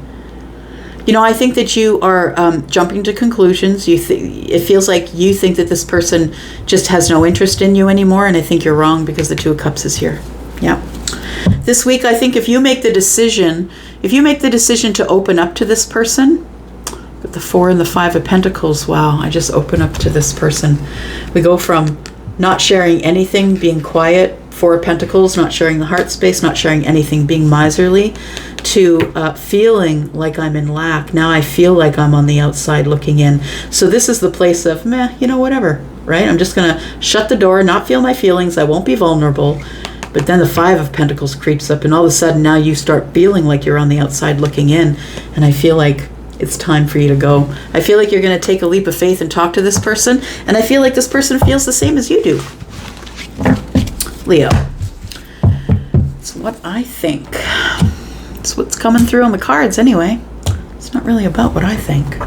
You know, I think that you are jumping to conclusions. It feels like you think that this person just has no interest in you anymore, and I think you're wrong because the 2 of Cups is here. Yeah. This week, I think if you make the decision to open up to this person, with the 4 and the 5 of Pentacles, wow, I just open up to this person. We go from not sharing anything, being quiet, Four of Pentacles, not sharing the heart space, not sharing anything, being miserly, to feeling like I'm in lack. Now I feel like I'm on the outside looking in. So this is the place of, meh, you know, whatever, right? I'm just going to shut the door, not feel my feelings. I won't be vulnerable. But then the Five of Pentacles creeps up, and all of a sudden now you start feeling like you're on the outside looking in. And I feel like it's time for you to go. I feel like you're going to take a leap of faith and talk to this person. And I feel like this person feels the same as you do. Leo. It's what I think. It's what's coming through on the cards anyway. It's not really about what I think.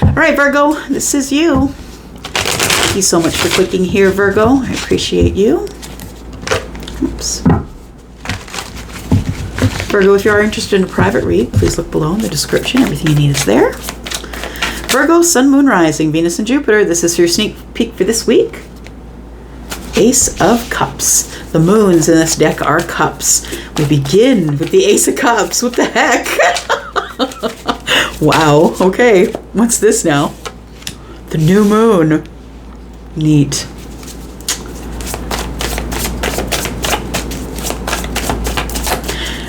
All right, Virgo, this is you. Thank you so much for clicking here, Virgo. I appreciate you. Oops. Virgo, if you are interested in a private read, please look below in the description. Everything you need is there. Virgo, Sun, Moon, Rising, Venus, and Jupiter. This is your sneak peek for this week. Ace of Cups. The moons in this deck are cups. We begin with the Ace of Cups. What the heck? Wow. Okay. What's this now? The new moon. Neat.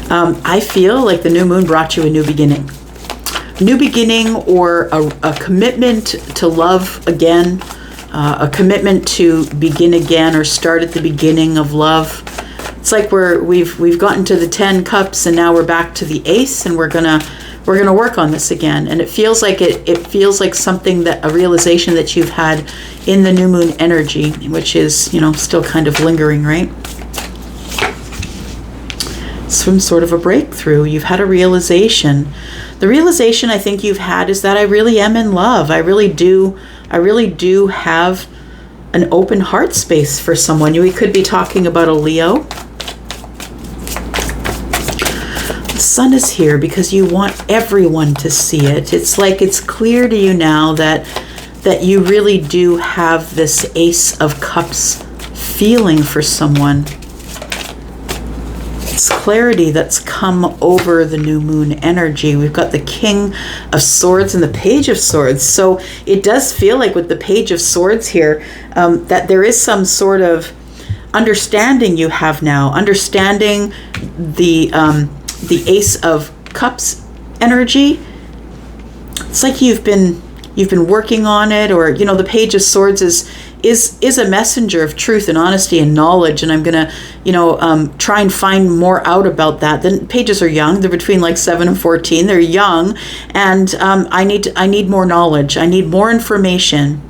I feel like the new moon brought you a new beginning. New beginning, or a commitment to love again. A commitment to begin again, or start at the beginning of love. It's like we've gotten to the 10 cups, and now we're back to the ace, and we're gonna work on this again. And it feels like something, that a realization that you've had in the new moon energy, which is, you know, still kind of lingering, right? Some sort of a breakthrough. You've had a realization. The realization I think you've had is that I really am in love. I really do have an open heart space for someone. We could be talking about a Leo. The sun is here because you want everyone to see it. It's like it's clear to you now that you really do have this Ace of Cups feeling for someone. It's clarity that's come over the new moon energy. We've got the King of Swords and the Page of Swords. So it does feel like with the Page of Swords here, that there is some sort of understanding you have now, understanding the Ace of Cups energy. It's like you've been working on it, or, you know, the Page of Swords is a messenger of truth and honesty and knowledge, and I'm gonna, you know, try and find more out about that. The pages are young; they're between like 7 and 14. They're young, and I need more knowledge. I need more information.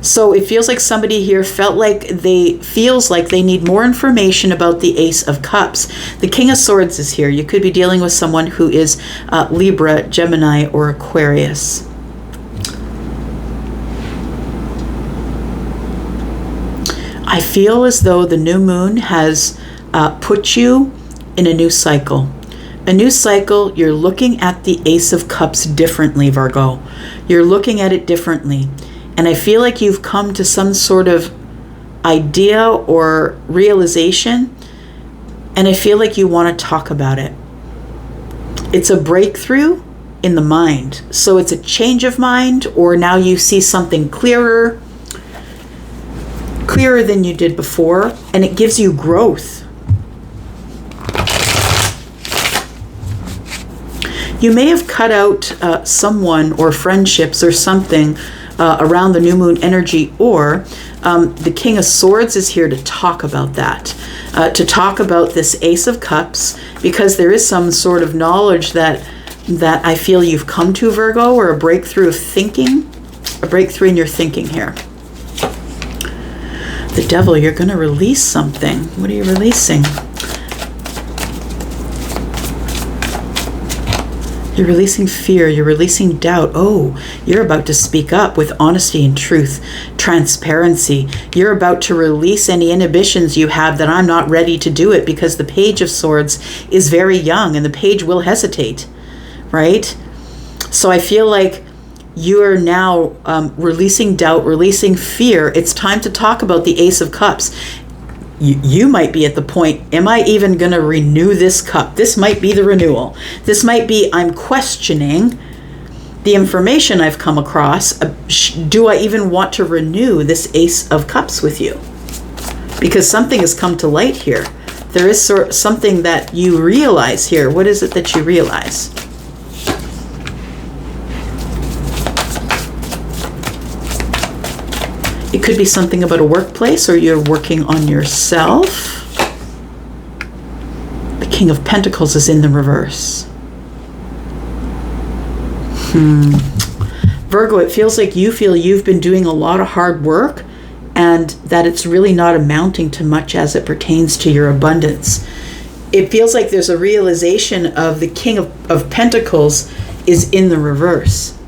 So it feels like somebody here feels like they need more information about the Ace of Cups. The King of Swords is here. You could be dealing with someone who is Libra, Gemini, or Aquarius. I feel as though the new moon has put you in a new cycle. A new cycle, you're looking at the Ace of Cups differently, Virgo. You're looking at it differently. And I feel like you've come to some sort of idea or realization, and I feel like you want to talk about it. It's a breakthrough in the mind. So it's a change of mind, or now you see something clearer than you did before, and it gives you growth. You may have cut out someone or friendships or something around the new moon energy, or the King of Swords is here to talk about that, to talk about this Ace of Cups, because there is some sort of knowledge that I feel you've come to, Virgo, or a breakthrough of thinking, a breakthrough in your thinking here. The Devil, you're going to release something. What are you releasing? You're releasing fear. You're releasing doubt. Oh, you're about to speak up with honesty and truth, transparency. You're about to release any inhibitions you have that I'm not ready to do it, because the Page of Swords is very young and the page will hesitate, right? So I feel like you are now releasing doubt, releasing fear. It's time to talk about the Ace of Cups. You might be at the point, am I even going to renew this cup? This might be the renewal. This might be, I'm questioning the information I've come across, do I even want to renew this Ace of Cups with you? Because something has come to light here. There is something that you realize here. What is it that you realize? It could be something about a workplace, or you're working on yourself. The King of Pentacles is in the reverse. Virgo, it feels like you feel you've been doing a lot of hard work and that it's really not amounting to much as it pertains to your abundance. It feels like there's a realization of the King of Pentacles is in the reverse.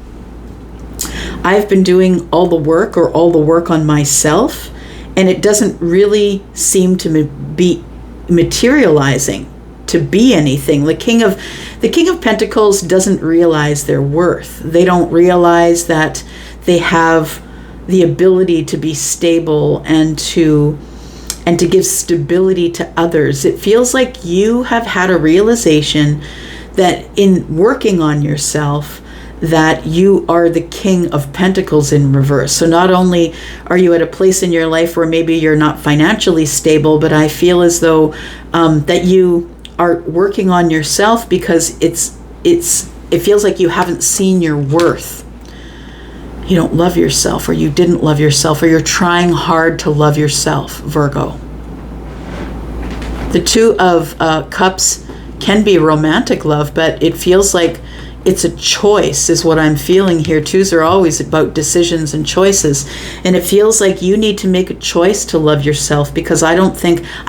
I've been doing all the work, or all the work on myself, and it doesn't really seem to be materializing to be anything. The King of Pentacles doesn't realize their worth. They don't realize that they have the ability to be stable and to give stability to others. It feels like you have had a realization that in working on yourself, that you are the King of Pentacles in reverse. So not only are you at a place in your life where maybe you're not financially stable, but I feel as though that you are working on yourself because it feels like you haven't seen your worth. You don't love yourself, or you didn't love yourself, or you're trying hard to love yourself, Virgo. The Two of Cups can be romantic love, but it feels like it's a choice is what I'm feeling here. Twos are always about decisions and choices. And it feels like you need to make a choice to love yourself, because I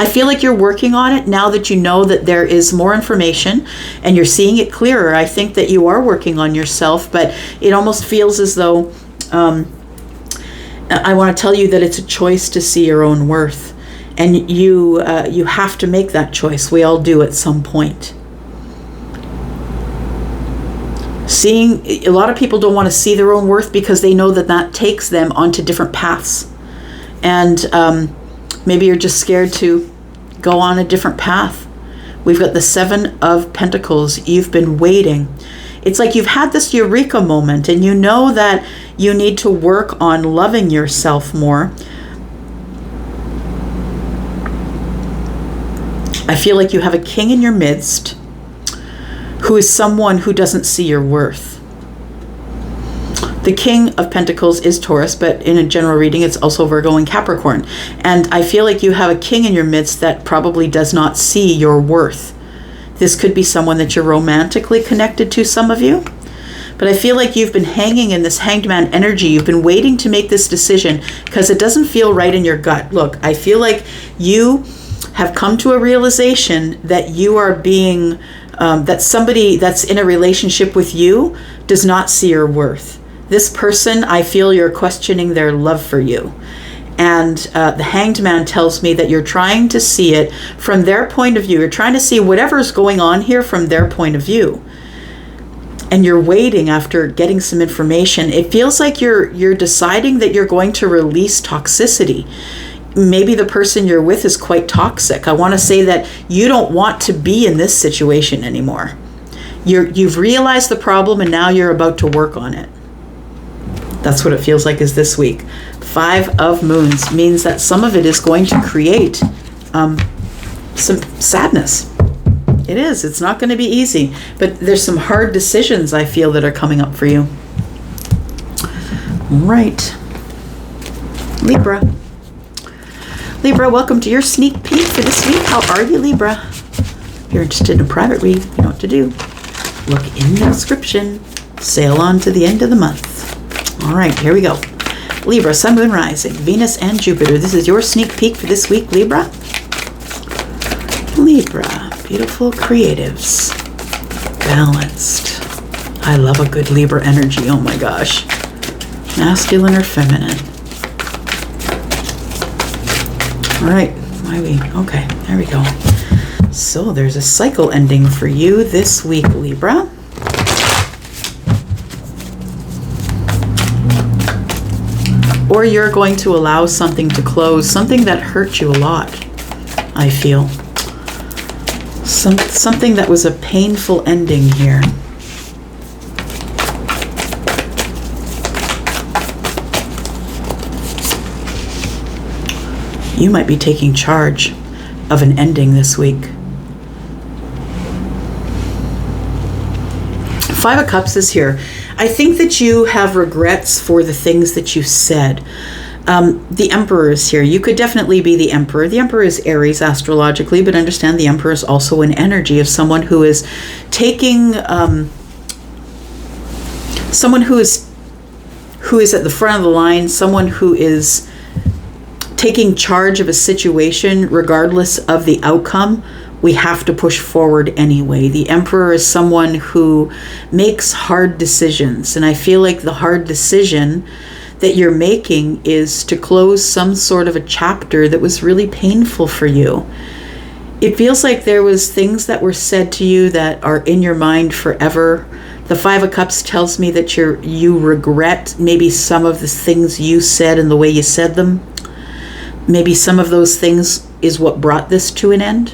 feel like you're working on it now that you know that there is more information and you're seeing it clearer. I think that you are working on yourself, but it almost feels as though I want to tell you that it's a choice to see your own worth. And you have to make that choice. We all do at some point. A lot of people don't want to see their own worth because they know that takes them onto different paths. And maybe you're just scared to go on a different path. We've got the Seven of Pentacles. You've been waiting. It's like you've had this eureka moment, and you know that you need to work on loving yourself more. I feel like you have a king in your midst who is someone who doesn't see your worth. The King of Pentacles is Taurus, but in a general reading, it's also Virgo and Capricorn. And I feel like you have a king in your midst that probably does not see your worth. This could be someone that you're romantically connected to, some of you. But I feel like you've been hanging in this hanged man energy. You've been waiting to make this decision because it doesn't feel right in your gut. Look, I feel like you have come to a realization that you are being, that somebody that's in a relationship with you does not see your worth. This person, I feel you're questioning their love for you. And the Hanged Man tells me that you're trying to see it from their point of view. You're trying to see whatever's going on here from their point of view. And you're waiting after getting some information. It feels like you're deciding that you're going to release toxicity. Maybe the person you're with is quite toxic. I want to say that you don't want to be in this situation anymore. You've realized the problem, and now you're about to work on it. That's what it feels like is this week. Five of Moons means that some of it is going to create some sadness. It is. It's not going to be easy. But there's some hard decisions I feel that are coming up for you. All right. Libra. Libra, welcome to your sneak peek for this week. How are you, Libra? If you're interested in a private read, you know what to do. Look in the description. Sail on to the end of the month. All right, here we go. Libra, Sun, Moon, Rising, Venus, and Jupiter. This is your sneak peek for this week, Libra. Libra, beautiful creatives. Balanced. I love a good Libra energy. Oh my gosh. Masculine or feminine? All right, okay, there we go. So there's a cycle ending for you this week, Libra. Or you're going to allow something to close, something that hurt you a lot, I feel. Something that was a painful ending here. You might be taking charge of an ending this week. 5 of Cups is here. I think that you have regrets for the things that you said. The Emperor is here. You could definitely be the Emperor. The Emperor is Aries astrologically, but understand the Emperor is also an energy of someone who is taking, someone who is at the front of the line, someone who is taking charge of a situation regardless of the outcome. We have to push forward anyway. The Emperor is someone who makes hard decisions, and I feel like the hard decision that you're making is to close some sort of a chapter that was really painful for you. It feels like there was things that were said to you that are in your mind forever. The 5 of Cups tells me that you regret maybe some of the things you said and the way you said them. Maybe some of those things is what brought this to an end.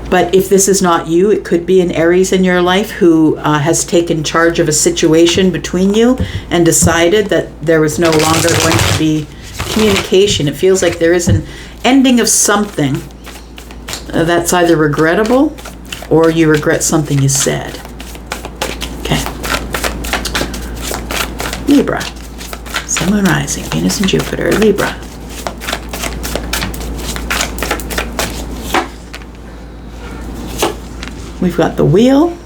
But if this is not you, it could be an Aries in your life who has taken charge of a situation between you and decided that there was no longer going to be communication. It feels like there is an ending of something that's either regrettable or you regret something you said. Okay. Libra. Sun, Moon, Rising, Venus and Jupiter. Libra. We've got the Wheel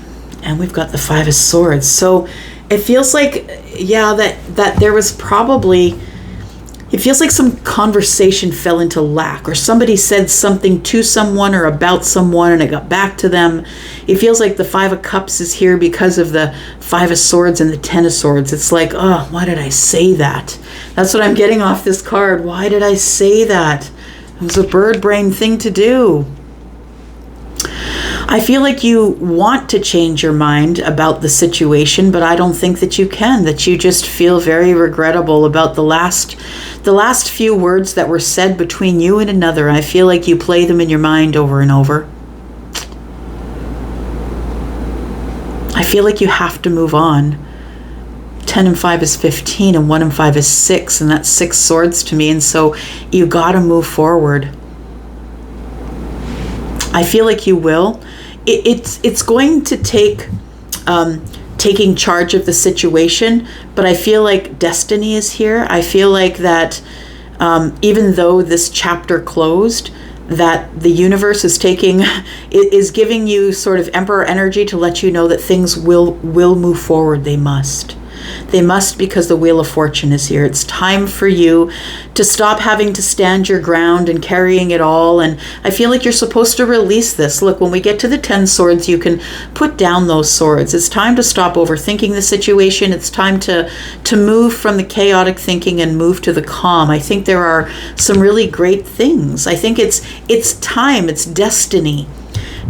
and we've got the 5 of Swords. So it feels like, yeah, that there was probably, it feels like some conversation fell into lack, or somebody said something to someone or about someone and it got back to them. It feels like the 5 of Cups is here because of the 5 of Swords and the 10 of Swords. It's like, oh, why did I say that? That's what I'm getting off this card. Why did I say that? It was a bird brain thing to do. I feel like you want to change your mind about the situation, but I don't think that you can, that you just feel very regrettable about the last few words that were said between you and another. I feel like you play them in your mind over and over. I feel like you have to move on. 10 and 5 is 15 and 1 and 5 is 6, and that's 6 swords to me, and so you got to move forward. I feel like you will. It's going to take taking charge of the situation, but I feel like destiny is here. I feel like that even though this chapter closed, that the universe is giving you sort of Emperor energy to let you know that things will move forward. They must. They must, because the Wheel of Fortune is here. It's time for you to stop having to stand your ground and carrying it all. And I feel like you're supposed to release this. Look, when we get to the 10 swords, you can put down those swords. It's time to stop overthinking the situation. It's time to move from the chaotic thinking and move to the calm. I think there are some really great things. I think it's time. It's destiny.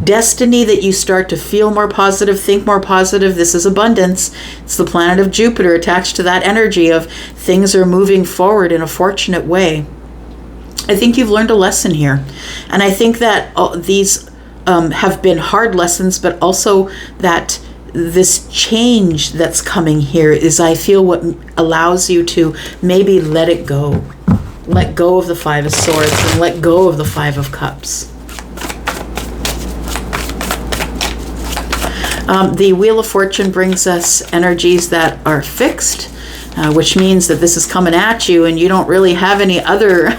Destiny that you start to feel more positive, think more positive. This is abundance. It's the planet of Jupiter attached to that energy of things are moving forward in a fortunate way. I think you've learned a lesson here. And I think that these have been hard lessons, but also that this change that's coming here is, I feel, what allows you to maybe let it go. Let go of the 5 of Swords and let go of the 5 of Cups. The Wheel of Fortune brings us energies that are fixed, which means that this is coming at you and you don't really have any other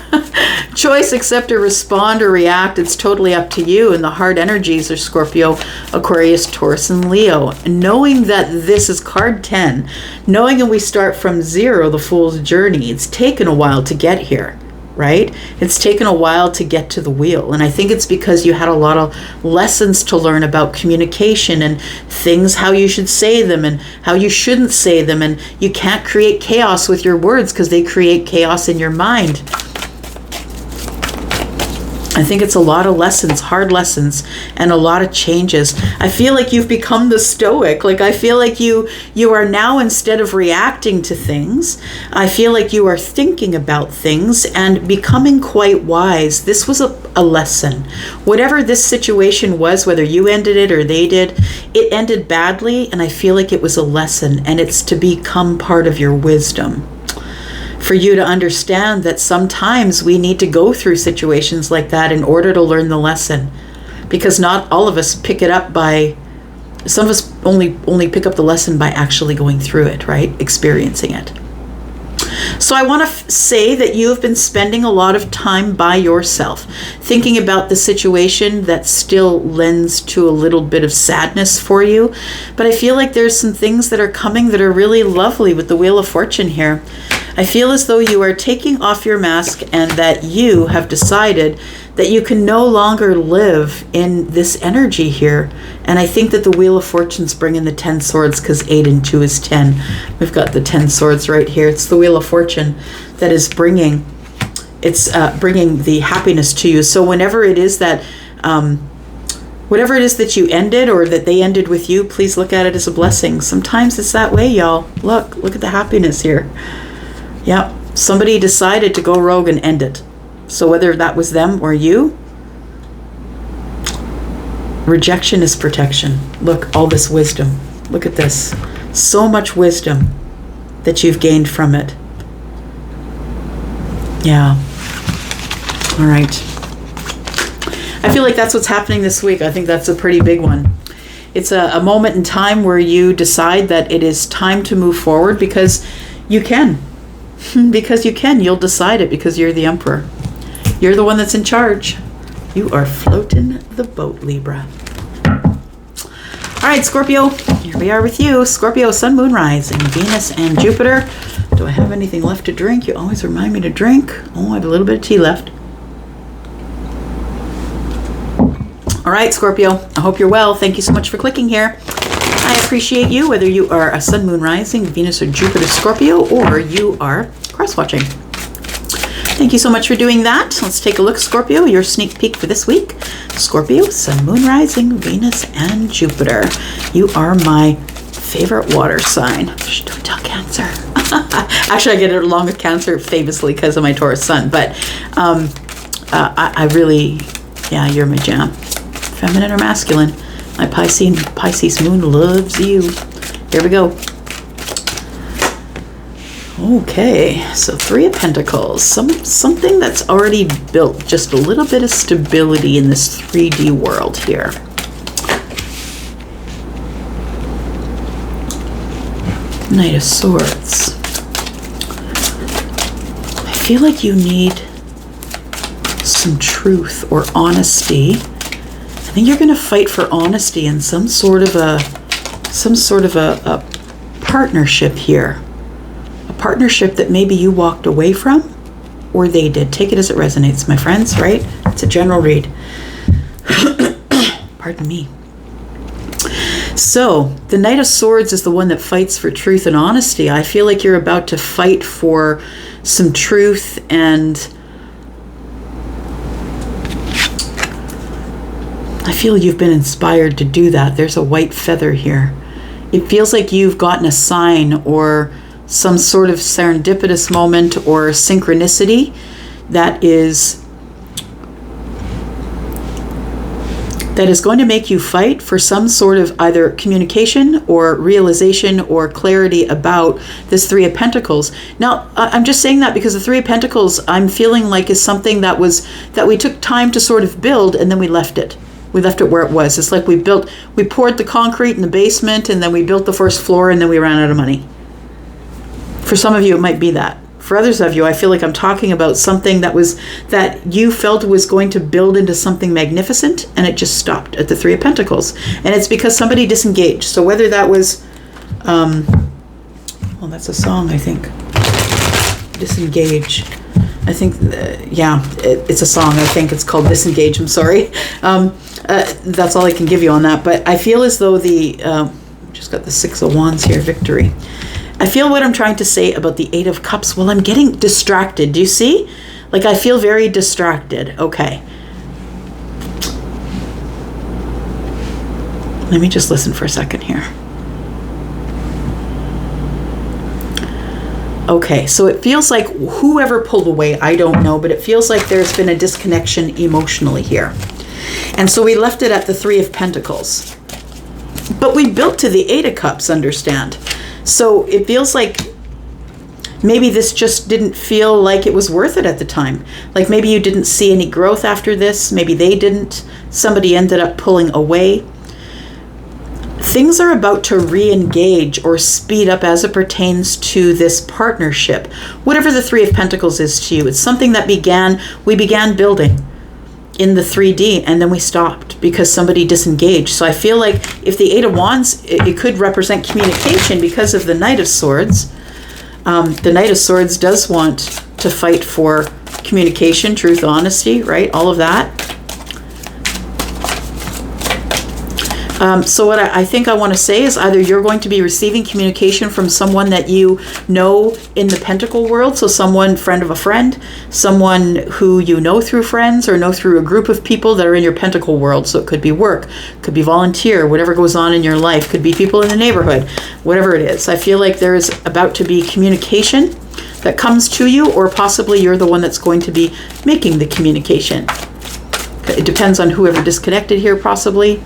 choice except to respond or react. It's totally up to you. And the hard energies are Scorpio, Aquarius, Taurus, and Leo. And knowing that this is card 10, knowing that we start from 0, the Fool's Journey, it's taken a while to get here. Right? It's taken a while to get to the wheel. And I think it's because you had a lot of lessons to learn about communication and things, how you should say them and how you shouldn't say them. And you can't create chaos with your words because they create chaos in your mind. I think it's a lot of lessons, hard lessons, and a lot of changes. I feel like you've become the Stoic. Like, I feel like you are now, instead of reacting to things, I feel like you are thinking about things and becoming quite wise. This was a lesson. Whatever this situation was, whether you ended it or they did, it ended badly, and I feel like it was a lesson, and it's to become part of your wisdom. for you to understand that sometimes we need to go through situations like that in order to learn the lesson. Because not all of us pick it up by, some of us only pick up the lesson by actually going through it, right? Experiencing it. So I want to say that you have been spending a lot of time by yourself, thinking about the situation that still lends to a little bit of sadness for you. But I feel like there's some things that are coming that are really lovely with the Wheel of Fortune here. I feel as though you are taking off your mask and that you have decided that you can no longer live in this energy here. And I think that the Wheel of Fortune's bringing the 10 swords because 8 and 2 is 10. We've got the 10 swords right here. It's the Wheel of Fortune that is bringing the happiness to you. So whenever it is that, whatever it is that you ended or that they ended with you, please look at it as a blessing. Sometimes it's that way, y'all. Look at the happiness here. Yep, somebody decided to go rogue and end it. So whether that was them or you, rejection is protection. Look, all this wisdom. Look at this. So much wisdom that you've gained from it. Yeah. All right. I feel like that's what's happening this week. I think that's a pretty big one. It's a moment in time where you decide that it is time to move forward because you can. Because you can. You'll decide it because you're the emperor. You're the one that's in charge. You are floating the boat, Libra. All right, Scorpio, here we are with you. Scorpio, Sun, Moon, Rising, Venus, and Jupiter. Do I have anything left to drink? You always remind me to drink. Oh, I have a little bit of tea left. All right, Scorpio, I hope you're well. Thank you so much for clicking here. I appreciate you, whether you are a Sun, Moon, Rising, Venus, or Jupiter Scorpio, or you are cross-watching. Thank you so much for doing that. Let's take a look, Scorpio, your sneak peek for this week. Scorpio, Sun, Moon, Rising, Venus, and Jupiter. You are my favorite water sign. Don't tell Cancer. Actually, I get it along with Cancer famously because of my Taurus sun. But I really, yeah, you're my jam. Feminine or masculine? My Pisces moon loves you. Here we go. Okay, so 3 of Pentacles. Something that's already built. Just a little bit of stability in this 3D world here. Knight of Swords. I feel like you need some truth or honesty. I think you're going to fight for honesty in some sort of a partnership here. A partnership that maybe you walked away from or they did. Take it as it resonates, my friends, right? It's a general read. Pardon me. So, the Knight of Swords is the one that fights for truth and honesty. I feel like you're about to fight for some truth, and I feel you've been inspired to do that. There's a white feather here. It feels like you've gotten a sign or some sort of serendipitous moment or synchronicity that is going to make you fight for some sort of either communication or realization or clarity about this 3 of Pentacles. Now, I'm just saying that because the 3 of Pentacles, I'm feeling like is something that we took time to sort of build and then we left it. We left it where it was. It's like we poured the concrete in the basement and then we built the first floor and then we ran out of money. For some of you, it might be that. For others of you, I feel like I'm talking about something that you felt was going to build into something magnificent, and it just stopped at the 3 of Pentacles. And it's because somebody disengaged. So whether that was, well, that's a song, I think. Disengage. I think, yeah, it's a song. I think it's called Disengage. I'm sorry. That's all I can give you on that. But I feel as though just got the 6 of Wands here, victory. I feel what I'm trying to say about the 8 of Cups. Well, I'm getting distracted. Do you see? Like, I feel very distracted. Okay. Let me just listen for a second here. Okay, so it feels like whoever pulled away, I don't know, but it feels like there's been a disconnection emotionally here. And so we left it at the 3 of Pentacles. But we built to the 8 of Cups, understand? So it feels like maybe this just didn't feel like it was worth it at the time. Like maybe you didn't see any growth after this. Maybe they didn't. Somebody ended up pulling away. Things are about to re-engage or speed up as it pertains to this partnership. Whatever the Three of Pentacles is to you, it's something that we began building in the 3D, and then we stopped because somebody disengaged. So I feel like if the Eight of Wands, it could represent communication because of the Knight of Swords. The Knight of Swords does want to fight for communication, truth, honesty, right? All of that. So what I think I want to say is either you're going to be receiving communication from someone that you know in the Pentacle world, so someone, friend of a friend, someone who you know through friends or know through a group of people that are in your Pentacle world. So it could be work, could be volunteer, whatever goes on in your life, could be people in the neighborhood, whatever it is. I feel like there is about to be communication that comes to you, or possibly you're the one that's going to be making the communication. It depends on whoever disconnected here, possibly.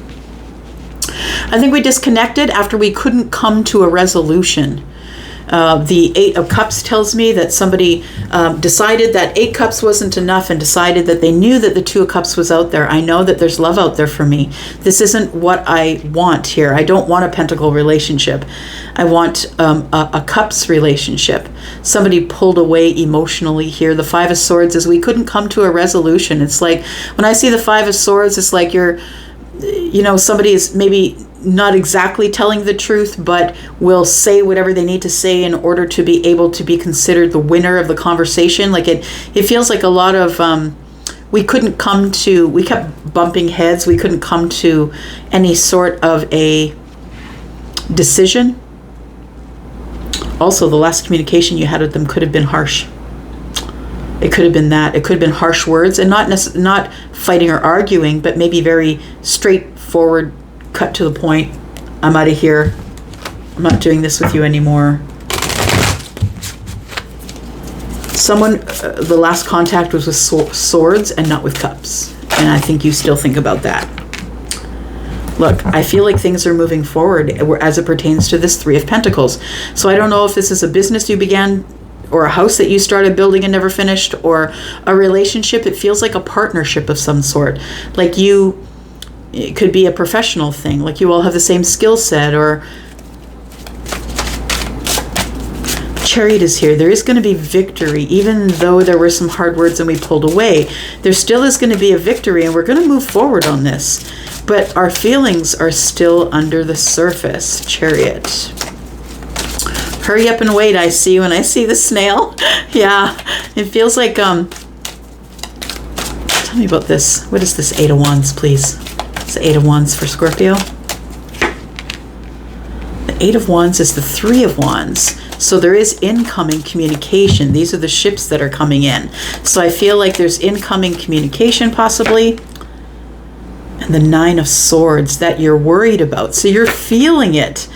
I think we disconnected after we couldn't come to a resolution. The Eight of Cups tells me that somebody decided that 8 cups wasn't enough and decided that they knew that the 2 of Cups was out there. I know that there's love out there for me. This isn't what I want here. I don't want a Pentacle relationship. I want a Cups relationship. Somebody pulled away emotionally here. The Five of Swords is we couldn't come to a resolution. It's like when I see the Five of Swords, it's like somebody is maybe not exactly telling the truth, but will say whatever they need to say in order to be able to be considered the winner of the conversation. Like it feels like a lot of, we kept bumping heads. We couldn't come to any sort of a decision. Also, the last communication you had with them could have been harsh. It could have been that. It could have been harsh words, and not fighting or arguing, but maybe very straightforward, cut to the point. I'm out of here. I'm not doing this with you anymore. Someone, the last contact was with swords and not with cups. And I think you still think about that. Look, I feel like things are moving forward as it pertains to this Three of Pentacles. So I don't know if this is a business you began, or a house that you started building and never finished, or a relationship. It feels like a partnership of some sort. Like it could be a professional thing, like you all have the same skill set, or Chariot is here. There is going to be victory, even though there were some hard words and we pulled away. There still is going to be a victory, and we're going to move forward on this. But our feelings are still under the surface, Chariot. Hurry up and wait, I see when I see the snail. Yeah, it feels like, tell me about this. What is this Eight of Wands, please? It's the Eight of Wands for Scorpio. The Eight of Wands is the Three of Wands. So there is incoming communication. These are the ships that are coming in. So I feel like there's incoming communication possibly. And the Nine of Swords that you're worried about. So you're feeling it.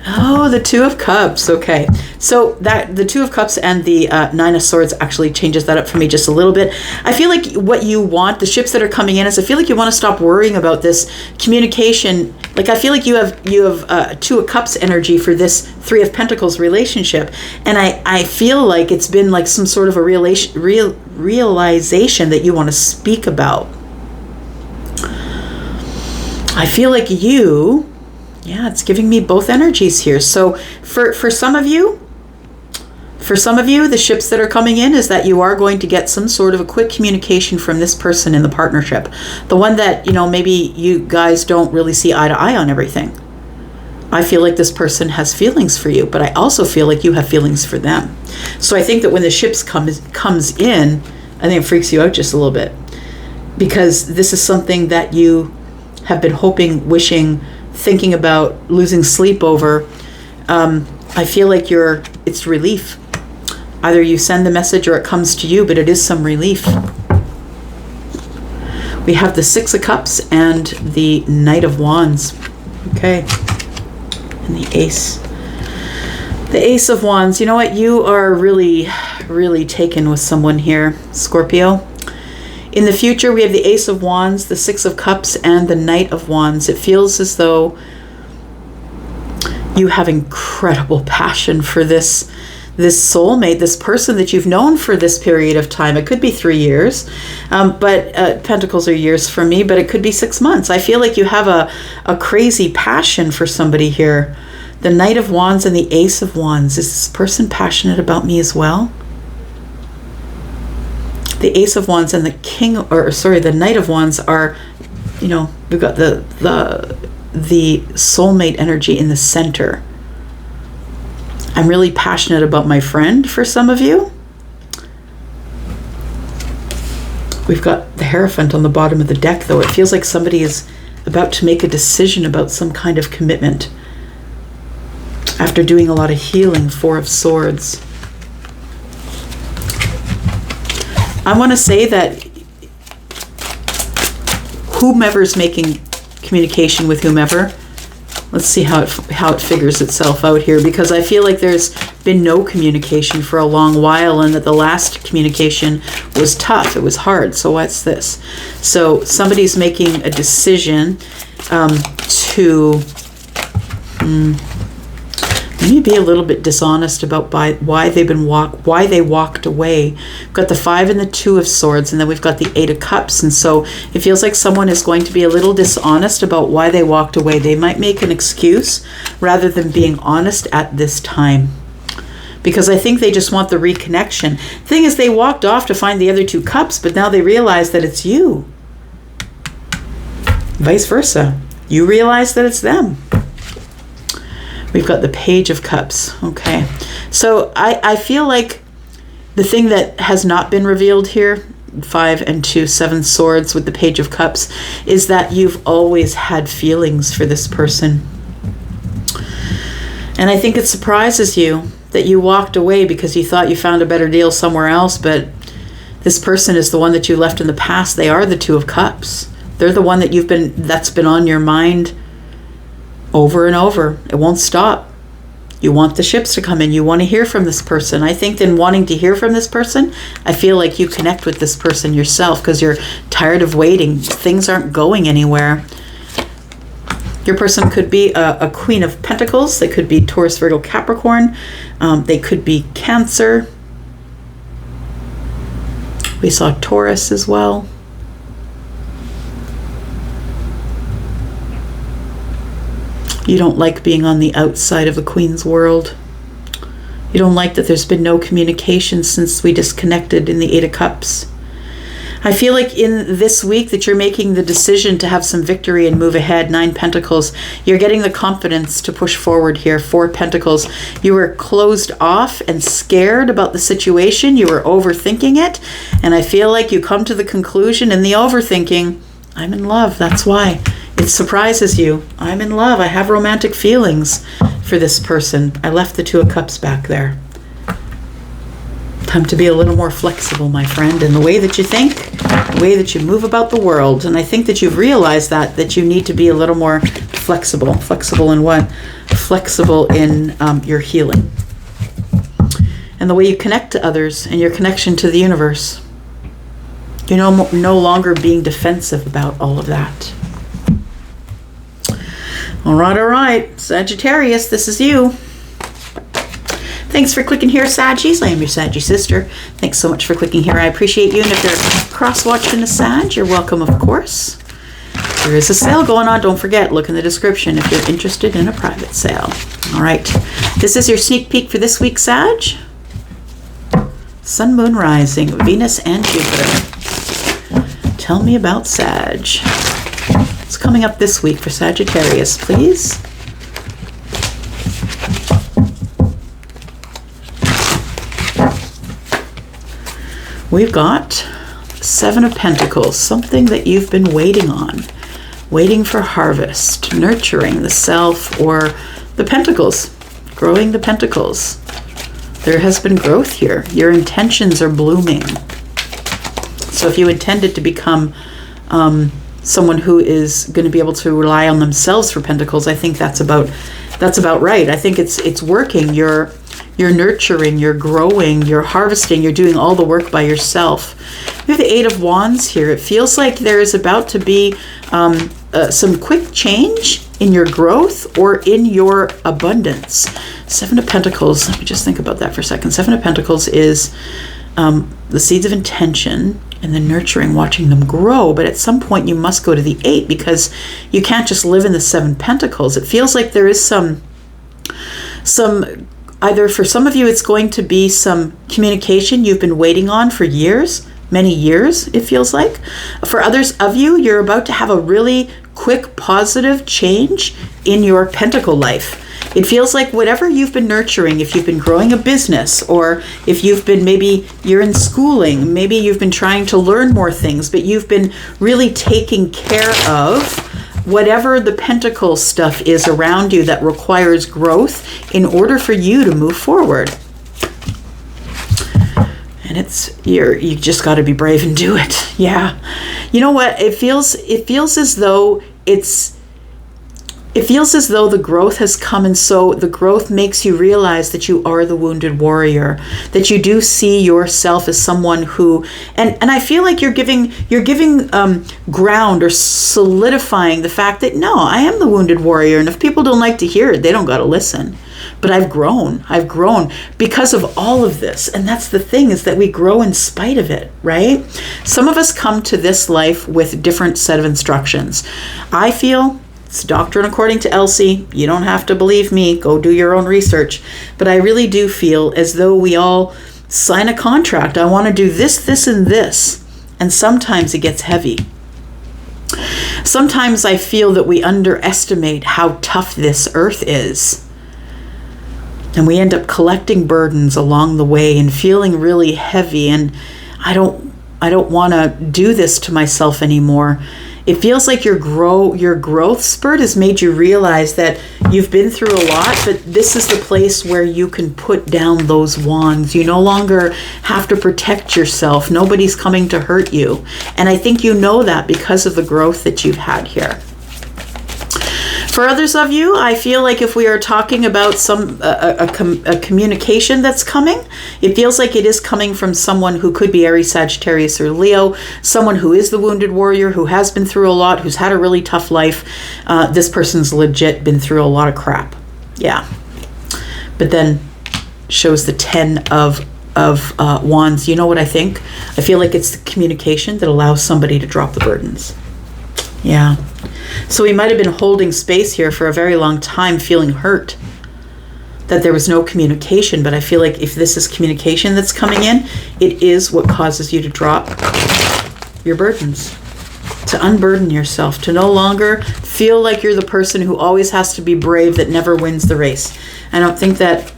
Oh, the Two of Cups. Okay. So that the Two of Cups and the Nine of Swords actually changes that up for me just a little bit. I feel like what you want, the ships that are coming in, is I feel like you want to stop worrying about this communication. Like I feel like you have Two of Cups energy for this Three of Pentacles relationship. And I feel like it's been like some sort of a realization that you want to speak about. I feel like it's giving me both energies here. So for some of you, the ships that are coming in is that you are going to get some sort of a quick communication from this person in the partnership. The one that, maybe you guys don't really see eye to eye on everything. I feel like this person has feelings for you, but I also feel like you have feelings for them. So I think that when the ships comes in, I think it freaks you out just a little bit, because this is something that you have been hoping, wishing, thinking about, losing sleep over. I feel like it's relief. Either you send the message or it comes to you, but it is some relief. We have the Six of Cups and the Knight of Wands. Okay. And the Ace. The Ace of Wands. You know what? You are really, really taken with someone here, Scorpio. In the future, we have the Ace of Wands, the Six of Cups, and the Knight of Wands. It feels as though you have incredible passion for this this soulmate, this person that you've known for this period of time. It could be 3 years, but Pentacles are years for me, but it could be 6 months. I feel like you have a crazy passion for somebody here. The Knight of Wands and the Ace of Wands. Is this person passionate about me as well? The Ace of Wands and the the Knight of Wands are, we've got the soulmate energy in the center. I'm really passionate about my friend for some of you. We've got the Hierophant on the bottom of the deck, though. It feels like somebody is about to make a decision about some kind of commitment after doing a lot of healing. Four of Swords. I want to say that whomever's making communication with whomever, let's see how it figures itself out here, because I feel like there's been no communication for a long while, and that the last communication was tough. It was hard. So what's this? So somebody's making a decision to maybe be a little bit dishonest about why they walked away. We've got the 5 and the 2 of Swords, and then we've got the 8 of Cups. And so it feels like someone is going to be a little dishonest about why they walked away. They might make an excuse rather than being honest at this time, because I think they just want the reconnection. Thing is, they walked off to find the other 2 cups, but now they realize that it's you. Vice versa. You realize that it's them. We've got the Page of Cups. Okay. So I feel like the thing that has not been revealed here, 5 and 2, 7 Swords with the Page of Cups, is that you've always had feelings for this person. And I think it surprises you that you walked away because you thought you found a better deal somewhere else, but this person is the one that you left in the past. They are the 2 of Cups. They're the one that that's been on your mind over and over. It won't stop. You want the ships to come in. You want to hear from this person. I think in wanting to hear from this person, I feel like you connect with this person yourself because you're tired of waiting. Things aren't going anywhere. Your person could be a Queen of Pentacles. They could be Taurus, Virgo, Capricorn. They could be Cancer. We saw Taurus as well. You don't like being on the outside of the Queen's world. You don't like that there's been no communication since we disconnected in the 8 of Cups. I feel like in this week that you're making the decision to have some victory and move ahead. 9 Pentacles. You're getting the confidence to push forward here. 4 Pentacles. You were closed off and scared about the situation. You were overthinking it. And I feel like you come to the conclusion in the overthinking, I'm in love. That's why. It surprises you. I'm in love. I have romantic feelings for this person. I left the 2 of Cups back there. Time to be a little more flexible, my friend, in the way that you think, the way that you move about the world. And I think that you've realized that you need to be a little more flexible. Flexible in what? Flexible in your healing. And the way you connect to others and your connection to the universe. You're no longer being defensive about all of that. All right. Sagittarius, this is you. Thanks for clicking here, Saggies. I am your Saggy sister. Thanks so much for clicking here. I appreciate you. And if you're cross-watching a Sag, you're welcome, of course. There is a sale going on. Don't forget, look in the description if you're interested in a private sale. All right. This is your sneak peek for this week, Sag. Sun, Moon, Rising, Venus, and Jupiter. Tell me about Sag. What's coming up this week for Sagittarius, please? We've got 7 of Pentacles, something that you've been waiting on, waiting for harvest, nurturing the self or the Pentacles, growing the Pentacles. There has been growth here. Your intentions are blooming. So if you intended to become someone who is going to be able to rely on themselves for Pentacles, I think that's about right. I think it's working. You're nurturing, you're growing, you're harvesting, you're doing all the work by yourself. You have the 8 of Wands here. It feels like there is about to be some quick change in your growth or in your abundance. Seven of Pentacles, let me just think about that for a second. Seven of Pentacles is the seeds of intention and the nurturing, watching them grow. But at some point you must go to the 8, because you can't just live in the 7 Pentacles. It feels like there is some either for some of you, it's going to be some communication you've been waiting on for years, many years, it feels like. For others of you, you're about to have a really quick, positive change in your Pentacle life. It feels like whatever you've been nurturing, if you've been growing a business, or if you've been, maybe you're in schooling, maybe you've been trying to learn more things, but you've been really taking care of whatever the Pentacle stuff is around you that requires growth in order for you to move forward. And you just got to be brave and do it. Yeah. You know what? It feels as though the growth has come, and so the growth makes you realize that you are the wounded warrior, that you do see yourself as someone who, and I feel like you're giving ground or solidifying the fact that, no, I am the wounded warrior, and if people don't like to hear it, they don't got to listen. But I've grown because of all of this. And that's the thing, is that we grow in spite of it, right? Some of us come to this life with a different set of instructions. I feel it's doctrine according to Elsie. You don't have to believe me. Go do your own research. But I really do feel as though we all sign a contract. I want to do this, this, and this. And sometimes it gets heavy. Sometimes I feel that we underestimate how tough this earth is. And we end up collecting burdens along the way and feeling really heavy. And I don't want to do this to myself anymore. It feels like your growth spurt has made you realize that you've been through a lot, but this is the place where you can put down those wands. You no longer have to protect yourself. Nobody's coming to hurt you. And I think you know that because of the growth that you've had here. For others of you, I feel like if we are talking about a communication that's coming, it feels like it is coming from someone who could be Aries, Sagittarius, or Leo, someone who is the wounded warrior, who has been through a lot, who's had a really tough life. This person's legit been through a lot of crap. Yeah. But then shows the 10 of wands. You know what I think? I feel like it's the communication that allows somebody to drop the burdens. Yeah. So we might have been holding space here for a very long time, feeling hurt that there was no communication. But I feel like if this is communication that's coming in, it is what causes you to drop your burdens, to unburden yourself, to no longer feel like you're the person who always has to be brave, that never wins the race. I don't think that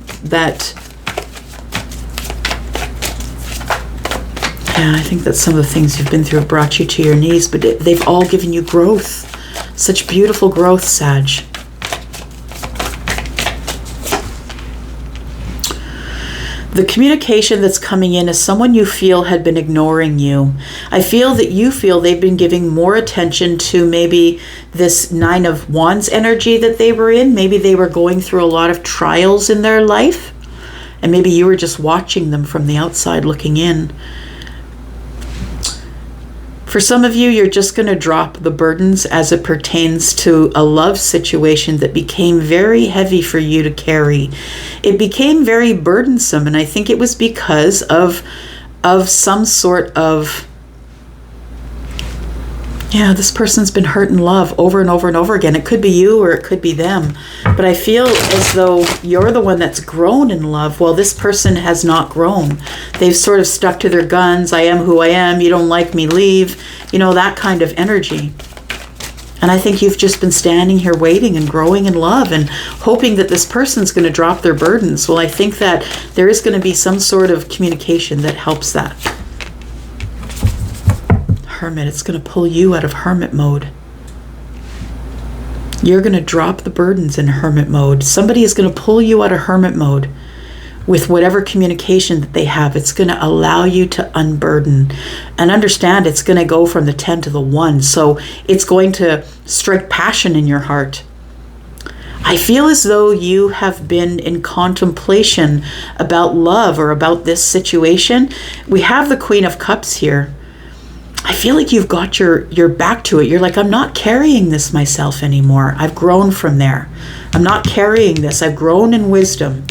yeah, I think that some of the things you've been through have brought you to your knees, but they've all given you growth. Such beautiful growth, Sag. The communication that's coming in is someone you feel had been ignoring you. I feel that you feel they've been giving more attention to maybe this 9 of Wands energy that they were in. Maybe they were going through a lot of trials in their life, and maybe you were just watching them from the outside looking in. For some of you, you're just going to drop the burdens as it pertains to a love situation that became very heavy for you to carry. It became very burdensome, and I think it was because of some sort of, yeah, this person's been hurt in love over and over and over again. It could be you or it could be them. But I feel as though you're the one that's grown in love, while this person has not grown. They've sort of stuck to their guns. I am who I am. You don't like me, leave. You know, that kind of energy. And I think you've just been standing here waiting and growing in love and hoping that this person's going to drop their burdens. Well, I think that there is going to be some sort of communication that helps that. Hermit, it's going to pull you out of hermit mode. You're going to drop the burdens in hermit mode. Somebody is going to pull you out of hermit mode with whatever communication that they have. It's going to allow you to unburden. And understand, it's going to go from the 10 to the 1. So it's going to strike passion in your heart. I feel as though you have been in contemplation about love or about this situation. We have the Queen of Cups here. I feel like you've got your back to it. You're like, I'm not carrying this myself anymore. I've grown from there. I'm not carrying this. I've grown in wisdom.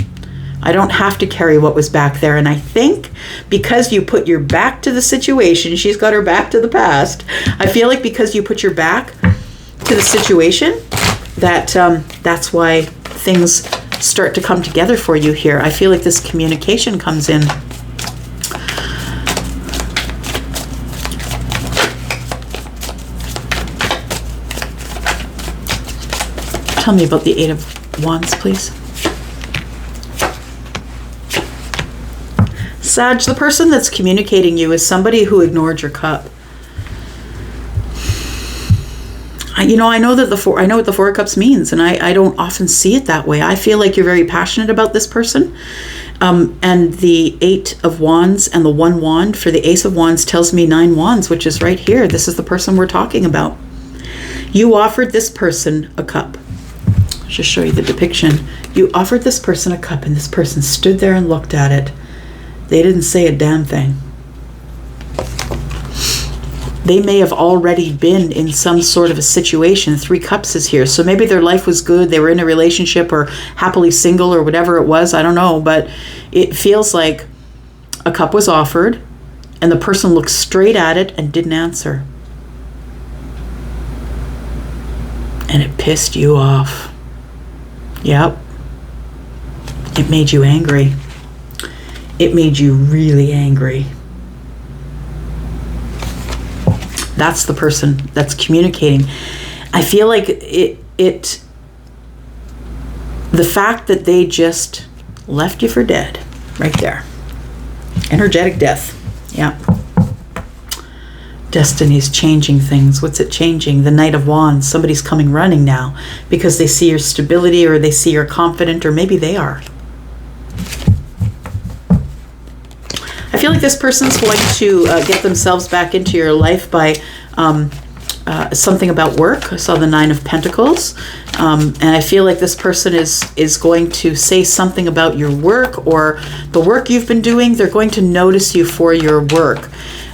I don't have to carry what was back there. And I think because you put your back to the situation, she's got her back to the past. I feel like because you put your back to the situation, that's why things start to come together for you here. I feel like this communication comes in. Tell me about the Eight of Wands, please. Sag, the person that's communicating you is somebody who ignored your cup. I know what the Four of Cups means, and I don't often see it that way. I feel like you're very passionate about this person. And the Eight of Wands and the one wand for the Ace of Wands tells me 9 wands, which is right here. This is the person we're talking about. You offered this person a cup. I'll just show you the depiction. You offered this person a cup, and this person stood there and looked at it. They didn't say a damn thing. They may have already been in some sort of a situation. 3 cups is here. So maybe their life was good. They were in a relationship or happily single or whatever it was. I don't know. But it feels like a cup was offered and the person looked straight at it and didn't answer. And it pissed you off. Yep. It made you angry. It made you really angry. That's the person that's communicating. I feel like the fact that they just left you for dead, right there. Energetic death. Yeah. Destiny's changing things. What's it changing? The Knight of Wands. Somebody's coming running now because they see your stability, or they see you're confident, or maybe they are. I feel like this person's going to get themselves back into your life by something about work. I saw the 9 of Pentacles. And I feel like this person is going to say something about your work or the work you've been doing. They're going to notice you for your work.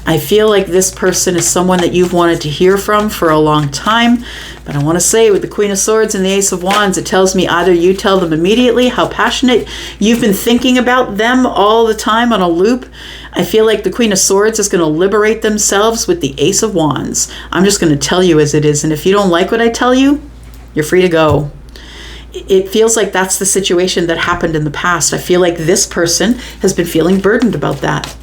I feel like this person is someone that you've wanted to hear from for a long time. But I want to say with the Queen of Swords and the Ace of Wands, it tells me either you tell them immediately how passionate you've been thinking about them all the time on a loop. I feel like the Queen of Swords is going to liberate themselves with the Ace of Wands. I'm just going to tell you as it is. And if you don't like what I tell you, you're free to go. It feels like that's the situation that happened in the past. I feel like this person has been feeling burdened about that.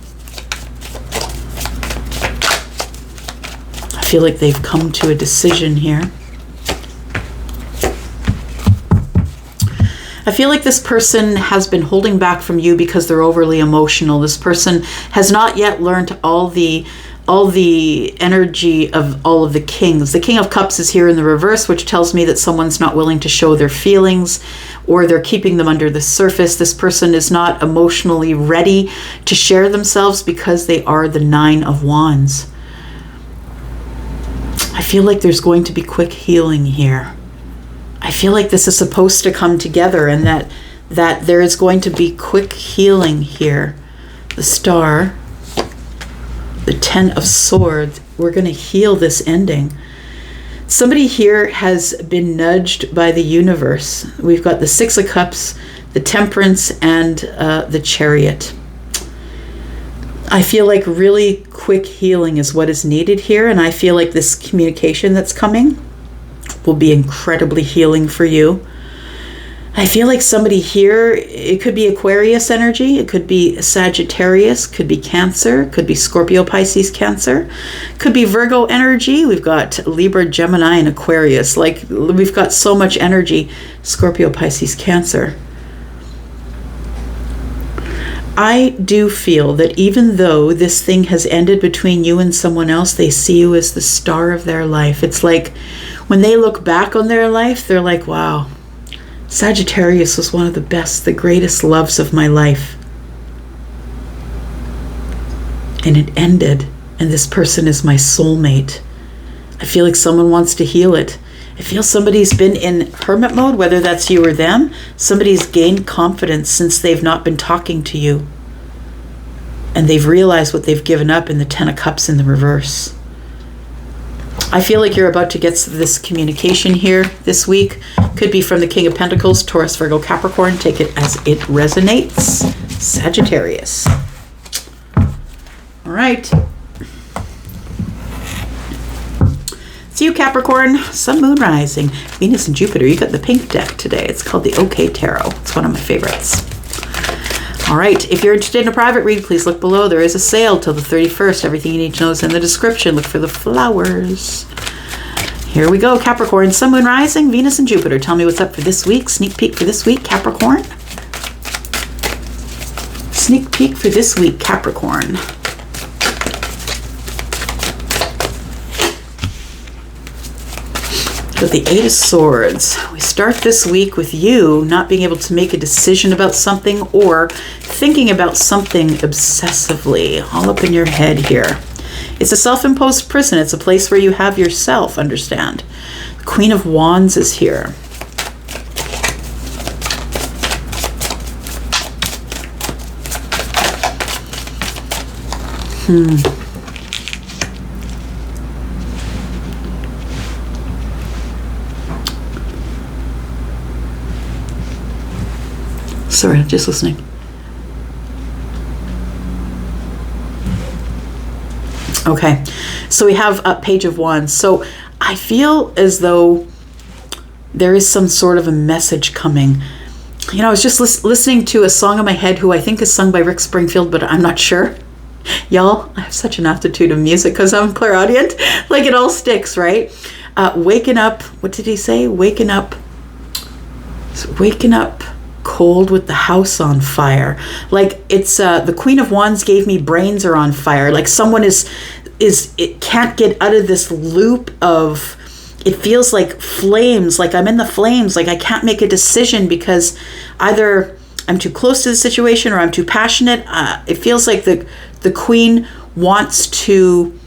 I feel like they've come to a decision here. I feel like this person has been holding back from you because they're overly emotional. This person has not yet learned all the energy of all of the kings. The King of Cups is here in the reverse, which tells me that someone's not willing to show their feelings, or they're keeping them under the surface. This person is not emotionally ready to share themselves because they are the 9 of Wands. I feel like there's going to be quick healing here. I feel like this is supposed to come together, and that there is going to be quick healing here. The Star, the 10 of Swords, we're going to heal this ending. Somebody here has been nudged by the universe. We've got the 6 of Cups, the Temperance, and the Chariot. I feel like really quick healing is what is needed here, and I feel like this communication that's coming will be incredibly healing for you. I feel like somebody here, it could be Aquarius energy, it could be Sagittarius, could be Cancer, could be Scorpio, Pisces, Cancer, could be Virgo energy. We've got Libra, Gemini, and Aquarius. Like, we've got so much energy. Scorpio, Pisces, Cancer. I do feel that even though this thing has ended between you and someone else, they see you as the star of their life. It's like when they look back on their life, they're like, wow, Sagittarius was one of the best, the greatest loves of my life. And it ended, and this person is my soulmate. I feel like someone wants to heal it. I feel somebody's been in hermit mode, whether that's you or them. Somebody's gained confidence since they've not been talking to you. And they've realized what they've given up in the 10 of Cups in the reverse. I feel like you're about to get this communication here this week. Could be from the King of Pentacles, Taurus, Virgo, Capricorn. Take it as it resonates. Sagittarius. All right. See you, Capricorn. Sun, Moon, Rising, Venus, and Jupiter. You got the pink deck today. It's called the OK Tarot. It's one of my favorites. All right. If you're interested in a private read, please look below. There is a sale till the 31st. Everything you need to know is in the description. Look for the flowers. Here we go, Capricorn. Sun, Moon, Rising, Venus, and Jupiter. Tell me what's up for this week. Sneak peek for this week, Capricorn. Sneak peek for this week, Capricorn. Got the Eight of Swords. We start this week with you not being able to make a decision about something or thinking about something obsessively, all up in your head here. It's a self-imposed prison. It's a place where you have yourself, understand. The Queen of Wands is here. Sorry, I'm just listening. Okay, so we have a Page of Wands. So I feel as though there is some sort of a message coming. You know, I was just listening to a song in my head who I think is sung by Rick Springfield, but I'm not sure. Y'all, I have such an aptitude of music because I'm clairaudient. Like it all sticks, right? Waking up, what did he say? Waking up cold with the house on fire. Like it's the Queen of Wands gave me brains are on fire. Like someone it can't get out of this loop of, it feels like flames, like I'm in the flames, like I can't make a decision because either I'm too close to the situation or I'm too passionate. It feels like the Queen wants to,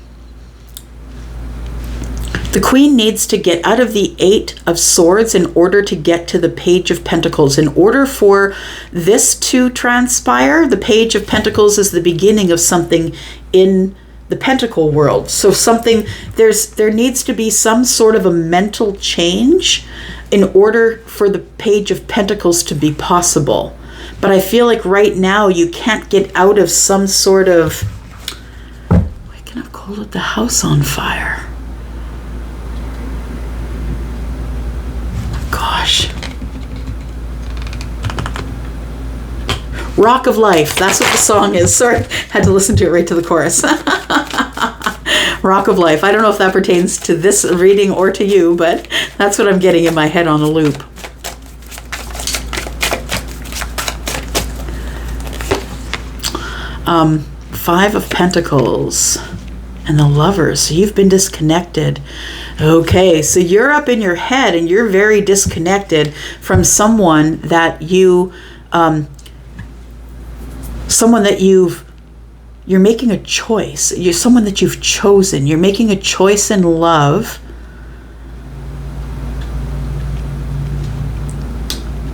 the Queen needs to get out of the Eight of Swords in order to get to the Page of Pentacles. In order for this to transpire, the Page of Pentacles is the beginning of something in the Pentacle world. So there needs to be some sort of a mental change in order for the Page of Pentacles to be possible. But I feel like right now you can't get out of some sort of, waking up cold with the house on fire. Gosh. Rock of Life. That's what the song is. Sorry, had to listen to it right to the chorus. Rock of Life. I don't know if that pertains to this reading or to you, but that's what I'm getting in my head on a loop. Five of Pentacles and the Lovers. So you've been disconnected. Okay, so you're up in your head and you're very disconnected from someone that you're making a choice. You're someone that you've chosen. You're making a choice in love.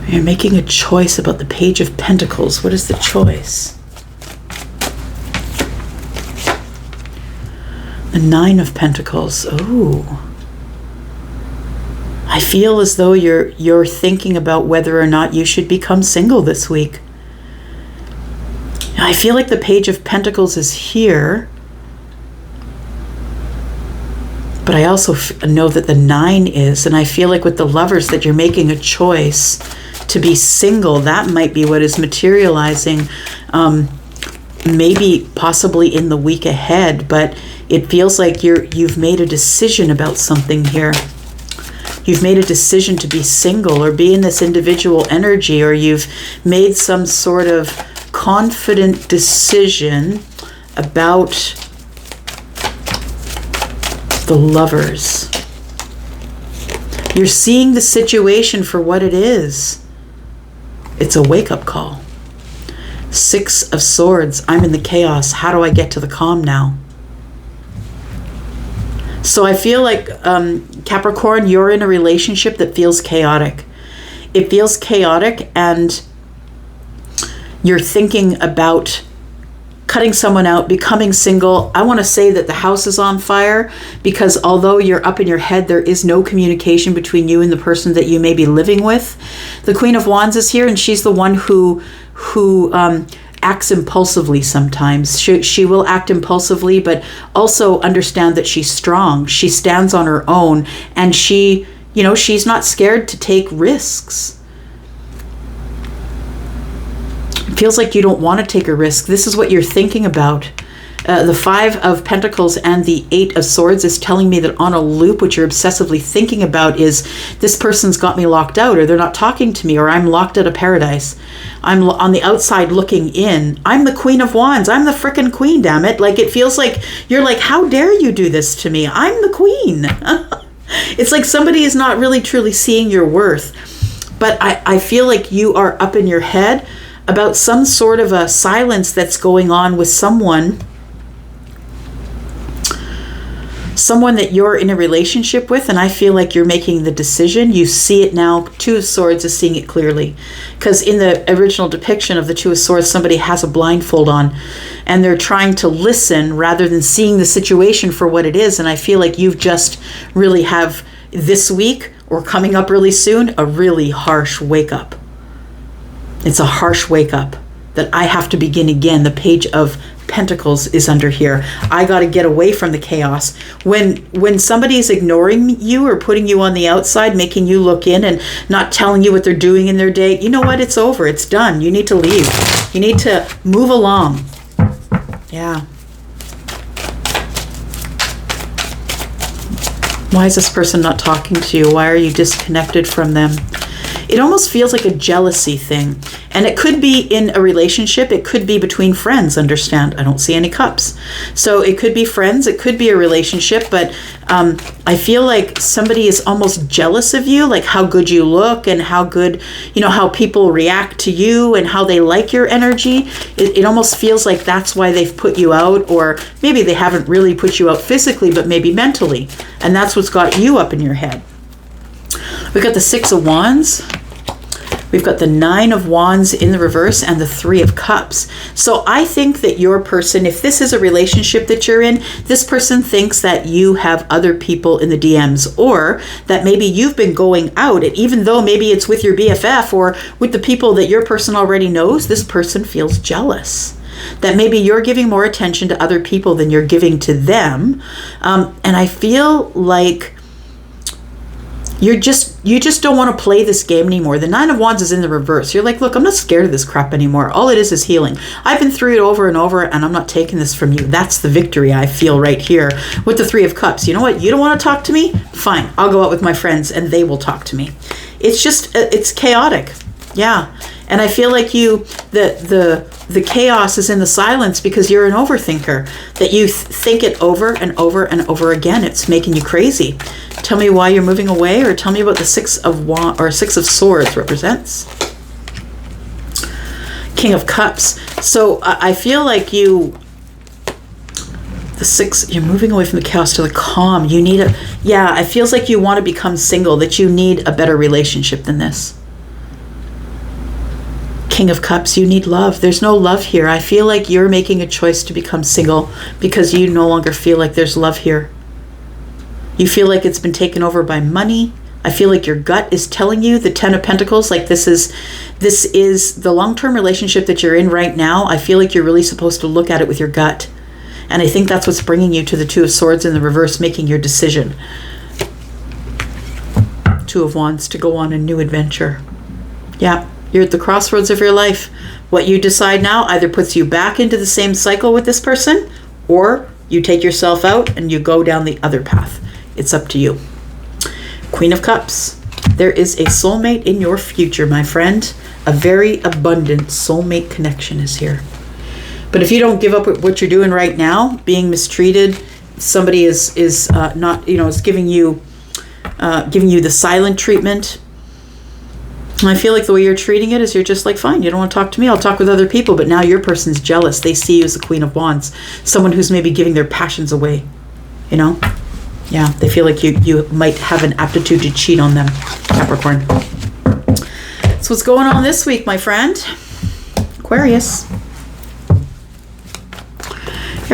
You're making a choice about the Page of Pentacles. What is the choice? The Nine of Pentacles. Oh. I feel as though you're thinking about whether or not you should become single this week. I feel like the Page of Pentacles is here, but I also know that the Nine is, and I feel like with the Lovers that you're making a choice to be single. That might be what is materializing, maybe possibly in the week ahead, but it feels like you've made a decision about something here. You've made a decision to be single or be in this individual energy, or you've made some sort of confident decision about the Lovers. You're seeing the situation for what it is. It's a wake-up call. Six of Swords. I'm in the chaos. How do I get to the calm now? So I feel like, Capricorn, you're in a relationship that feels chaotic. It feels chaotic, and you're thinking about cutting someone out, becoming single. I want to say that the house is on fire because although you're up in your head, there is no communication between you and the person that you may be living with. The Queen of Wands is here, and she's the one who acts impulsively sometimes. She will act impulsively, but also understand that she's strong. She stands on her own, and she's not scared to take risks. It feels like you don't want to take a risk. This is what you're thinking about. The Five of Pentacles and the Eight of Swords is telling me that on a loop, what you're obsessively thinking about is this person's got me locked out, or they're not talking to me, or I'm locked out of paradise. I'm on the outside looking in. I'm the Queen of Wands. I'm the frickin' queen, damn it. Like, it feels like you're like, how dare you do this to me? I'm the queen. It's like somebody is not really truly seeing your worth. But I feel like you are up in your head about some sort of a silence that's going on with someone that you're in a relationship with, and I feel like you're making the decision. You see it now. Two of Swords is seeing it clearly, because in the original depiction of the Two of Swords, somebody has a blindfold on and they're trying to listen rather than seeing the situation for what it is. And I feel like you've just really have this week, or coming up really soon, a really harsh wake up. It's a harsh wake up that I have to begin again. The Page of Pentacles is under here. I got to get away from the chaos. When somebody is ignoring you or putting you on the outside, making you look in and not telling you what they're doing in their day, you know what? It's over. It's done. You need to leave. You need to move along. Yeah. Why is this person not talking to you? Why are you disconnected from them? It almost feels like a jealousy thing. And it could be in a relationship. It could be between friends, understand? I don't see any cups. So it could be friends. It could be a relationship. But I feel like somebody is almost jealous of you, like how good you look and how good, how people react to you and how they like your energy. It almost feels like that's why they've put you out, or maybe they haven't really put you out physically, but maybe mentally. And that's what's got you up in your head. We've got the Six of Wands. We've got the Nine of Wands in the reverse and the Three of Cups. So I think that your person, if this is a relationship that you're in, this person thinks that you have other people in the DMs, or that maybe you've been going out, and even though maybe it's with your BFF or with the people that your person already knows, this person feels jealous. That maybe you're giving more attention to other people than you're giving to them. And I feel like you just don't want to play this game anymore. The Nine of Wands is in the reverse. You're like, look, I'm not scared of this crap anymore. All it is healing. I've been through it over and over, and I'm not taking this from you. That's the victory I feel right here with the Three of Cups. You know what? You don't want to talk to me? Fine. I'll go out with my friends, and they will talk to me. It's just, it's chaotic. Yeah. And I feel like the chaos is in the silence because you're an overthinker, that you think it over and over and over again. It's making you crazy. Tell me why you're moving away, or tell me about the Six of Swords represents. King of Cups. So I feel like you're moving away from the chaos to the calm. It feels like you want to become single, that you need a better relationship than this. King of Cups, you need love. There's no love here. I feel like you're making a choice to become single because you no longer feel like there's love here. You feel like it's been taken over by money. I feel like your gut is telling you, the Ten of Pentacles, like this is the long-term relationship that you're in right now. I feel like you're really supposed to look at it with your gut. And I think that's what's bringing you to the Two of Swords in the reverse, making your decision. Two of Wands, to go on a new adventure. Yeah. You're at the crossroads of your life. What you decide now either puts you back into the same cycle with this person, or you take yourself out and you go down the other path. It's up to you. Queen of Cups. There is a soulmate in your future, my friend. A very abundant soulmate connection is here. But if you don't give up what you're doing right now, being mistreated, somebody is not, is giving you the silent treatment. I feel like the way you're treating it is you're just like, fine, you don't want to talk to me, I'll talk with other people. But now your person's jealous. They see you as the Queen of Wands, someone who's maybe giving their passions away, Yeah, they feel like you might have an aptitude to cheat on them, Capricorn. So what's going on this week, my friend? Aquarius.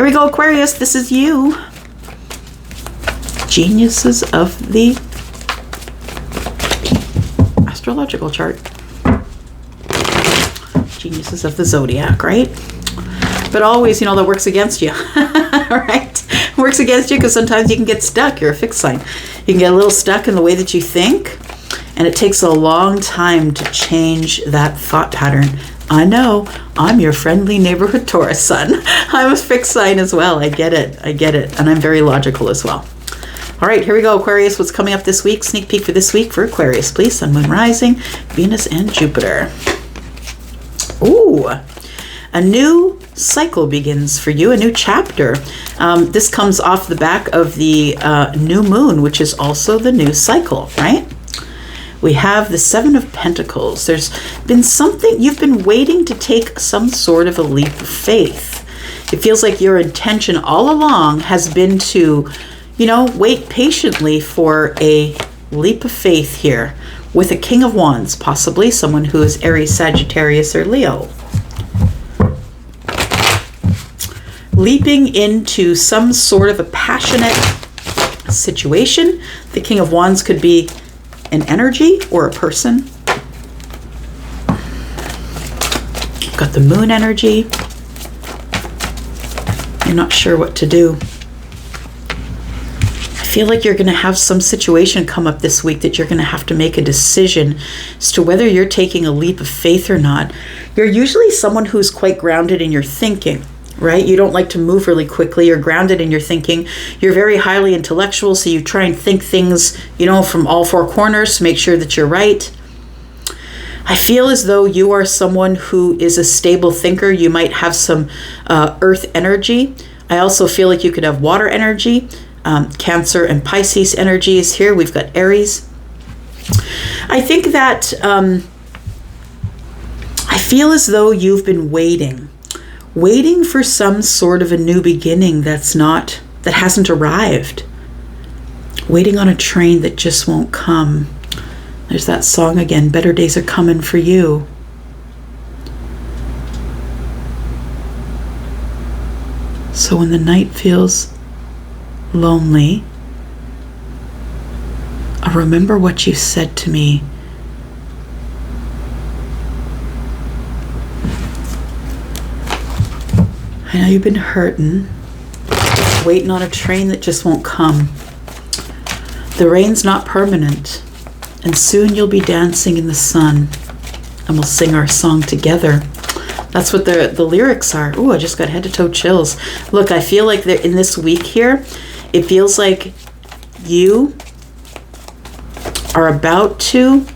Here we go, Aquarius. This is you. Geniuses of the astrological chart. Geniuses of the zodiac, right? But always, you know, that works against you, right? Works against you because sometimes you can get stuck. You're a fixed sign. You can get a little stuck in the way that you think, and it takes a long time to change that thought pattern. I know. I'm your friendly neighborhood Taurus sun. I'm a fixed sign as well. I get it. I get it. And I'm very logical as well. All right, here we go, Aquarius. What's coming up this week? Sneak peek for this week for Aquarius, please. Sun, Moon, Rising, Venus, and Jupiter. Ooh, a new cycle begins for you, a new chapter. This comes off the back of the new moon, which is also the new cycle, right? We have the Seven of Pentacles. There's been something, you've been waiting to take some sort of a leap of faith. It feels like your intention all along has been to, you know, wait patiently for a leap of faith here with a King of Wands, possibly someone who is Aries, Sagittarius, or Leo. Leaping into some sort of a passionate situation. The King of Wands could be an energy or a person. You've got the moon energy. You're not sure what to do. I feel like you're going to have some situation come up this week that you're going to have to make a decision as to whether you're taking a leap of faith or not. You're usually someone who's quite grounded in your thinking, right? You don't like to move really quickly. You're grounded in your thinking. You're very highly intellectual, so you try and think things, you know, from all four corners to make sure that you're right. I feel as though you are someone who is a stable thinker. You might have some earth energy. I also feel like you could have water energy. Cancer and Pisces energy is here. We've got Aries. I think that I feel as though you've been waiting for some sort of a new beginning that hasn't arrived. Waiting on a train that just won't come. There's that song again, better days are coming for you. So when the night feels lonely, I remember what you said to me. I know you've been hurting, waiting on a train that just won't come. The rain's not permanent, and soon you'll be dancing in the sun, and we'll sing our song together. That's what the lyrics are. Ooh, I just got head to toe chills. Look, I feel like in this week here, it feels like you are about to,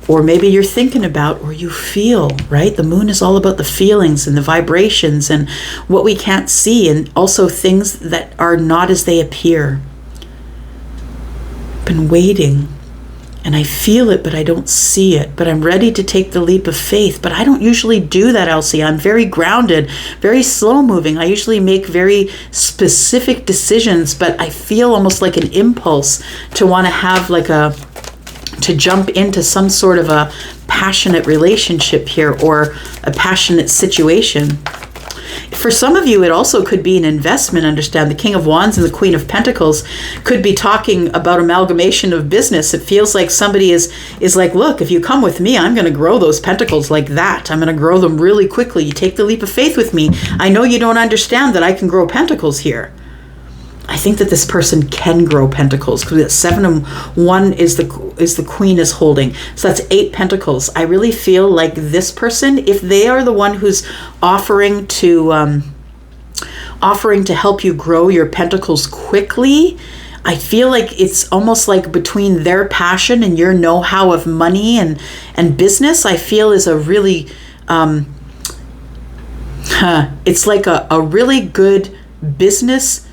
or maybe you're thinking about, or you feel, right? The moon is all about the feelings and the vibrations and what we can't see, and also things that are not as they appear. Been waiting, and I feel it, but I don't see it. But I'm ready to take the leap of faith. But I don't usually do that, Elsie. I'm very grounded, very slow moving. I usually make very specific decisions, but I feel almost like an impulse to want to have to jump into some sort of a passionate relationship here, or a passionate situation. For some of you, it also could be an investment. Understand, the King of Wands and the Queen of Pentacles could be talking about amalgamation of business. It feels like somebody is like, look, if you come with me, I'm going to grow those pentacles like that. I'm going to grow them really quickly. You take the leap of faith with me. I know you don't understand that I can grow pentacles here. I think that this person can grow pentacles, because that 7 and 1 is the Queen is holding. So that's 8 pentacles. I really feel like this person, if they are the one who's offering to help you grow your pentacles quickly, I feel like it's almost like between their passion and your know-how of money and business, I feel is a really, it's like a really good business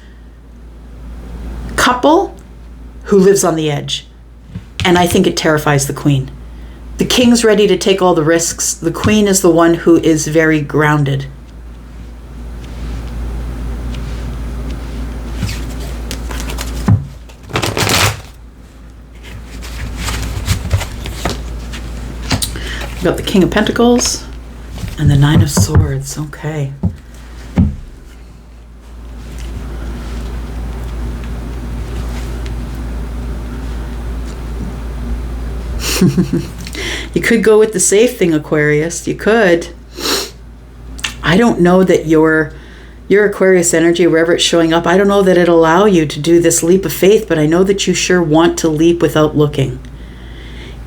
couple who lives on the edge. And I think it terrifies the Queen. The King's ready to take all the risks. The Queen is the one who is very grounded. We've got the King of Pentacles and the 9 of Swords. Okay. You could go with the safe thing, Aquarius. You could. I don't know that your Aquarius energy, wherever it's showing up, I don't know that it'll allow you to do this leap of faith, but I know that you sure want to leap without looking.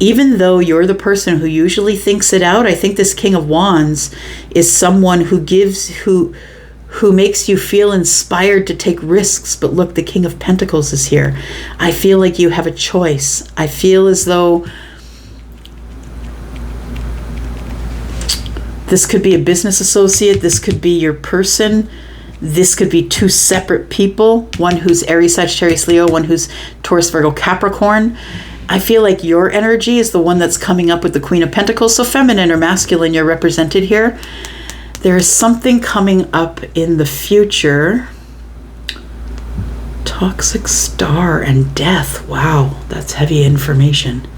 Even though you're the person who usually thinks it out, I think this King of Wands is someone who makes you feel inspired to take risks. But look, the King of Pentacles is here. I feel like you have a choice. I feel as though this could be a business associate. This could be your person. This could be two separate people. One who's Aries, Sagittarius, Leo. One who's Taurus, Virgo, Capricorn. I feel like your energy is the one that's coming up with the Queen of Pentacles. So feminine or masculine, you're represented here. There is something coming up in the future. Toxic star and death. Wow, that's heavy information.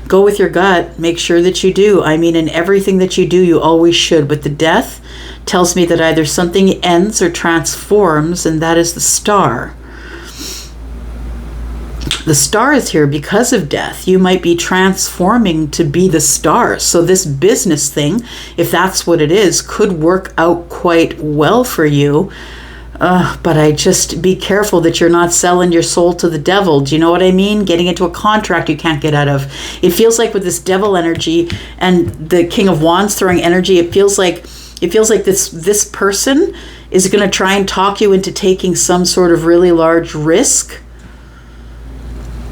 Go with your gut. Make sure that you do. I mean, in everything that you do, you always should. But the death tells me that either something ends or transforms, and that is the star. The star is here because of death. You might be transforming to be the star. So this business thing, if that's what it is, could work out quite well for you. But I just be careful that you're not selling your soul to the devil. Do you know what I mean? Getting into a contract you can't get out of. It feels like with this devil energy and the King of Wands throwing energy, it feels like this person is going to try and talk you into taking some sort of really large risk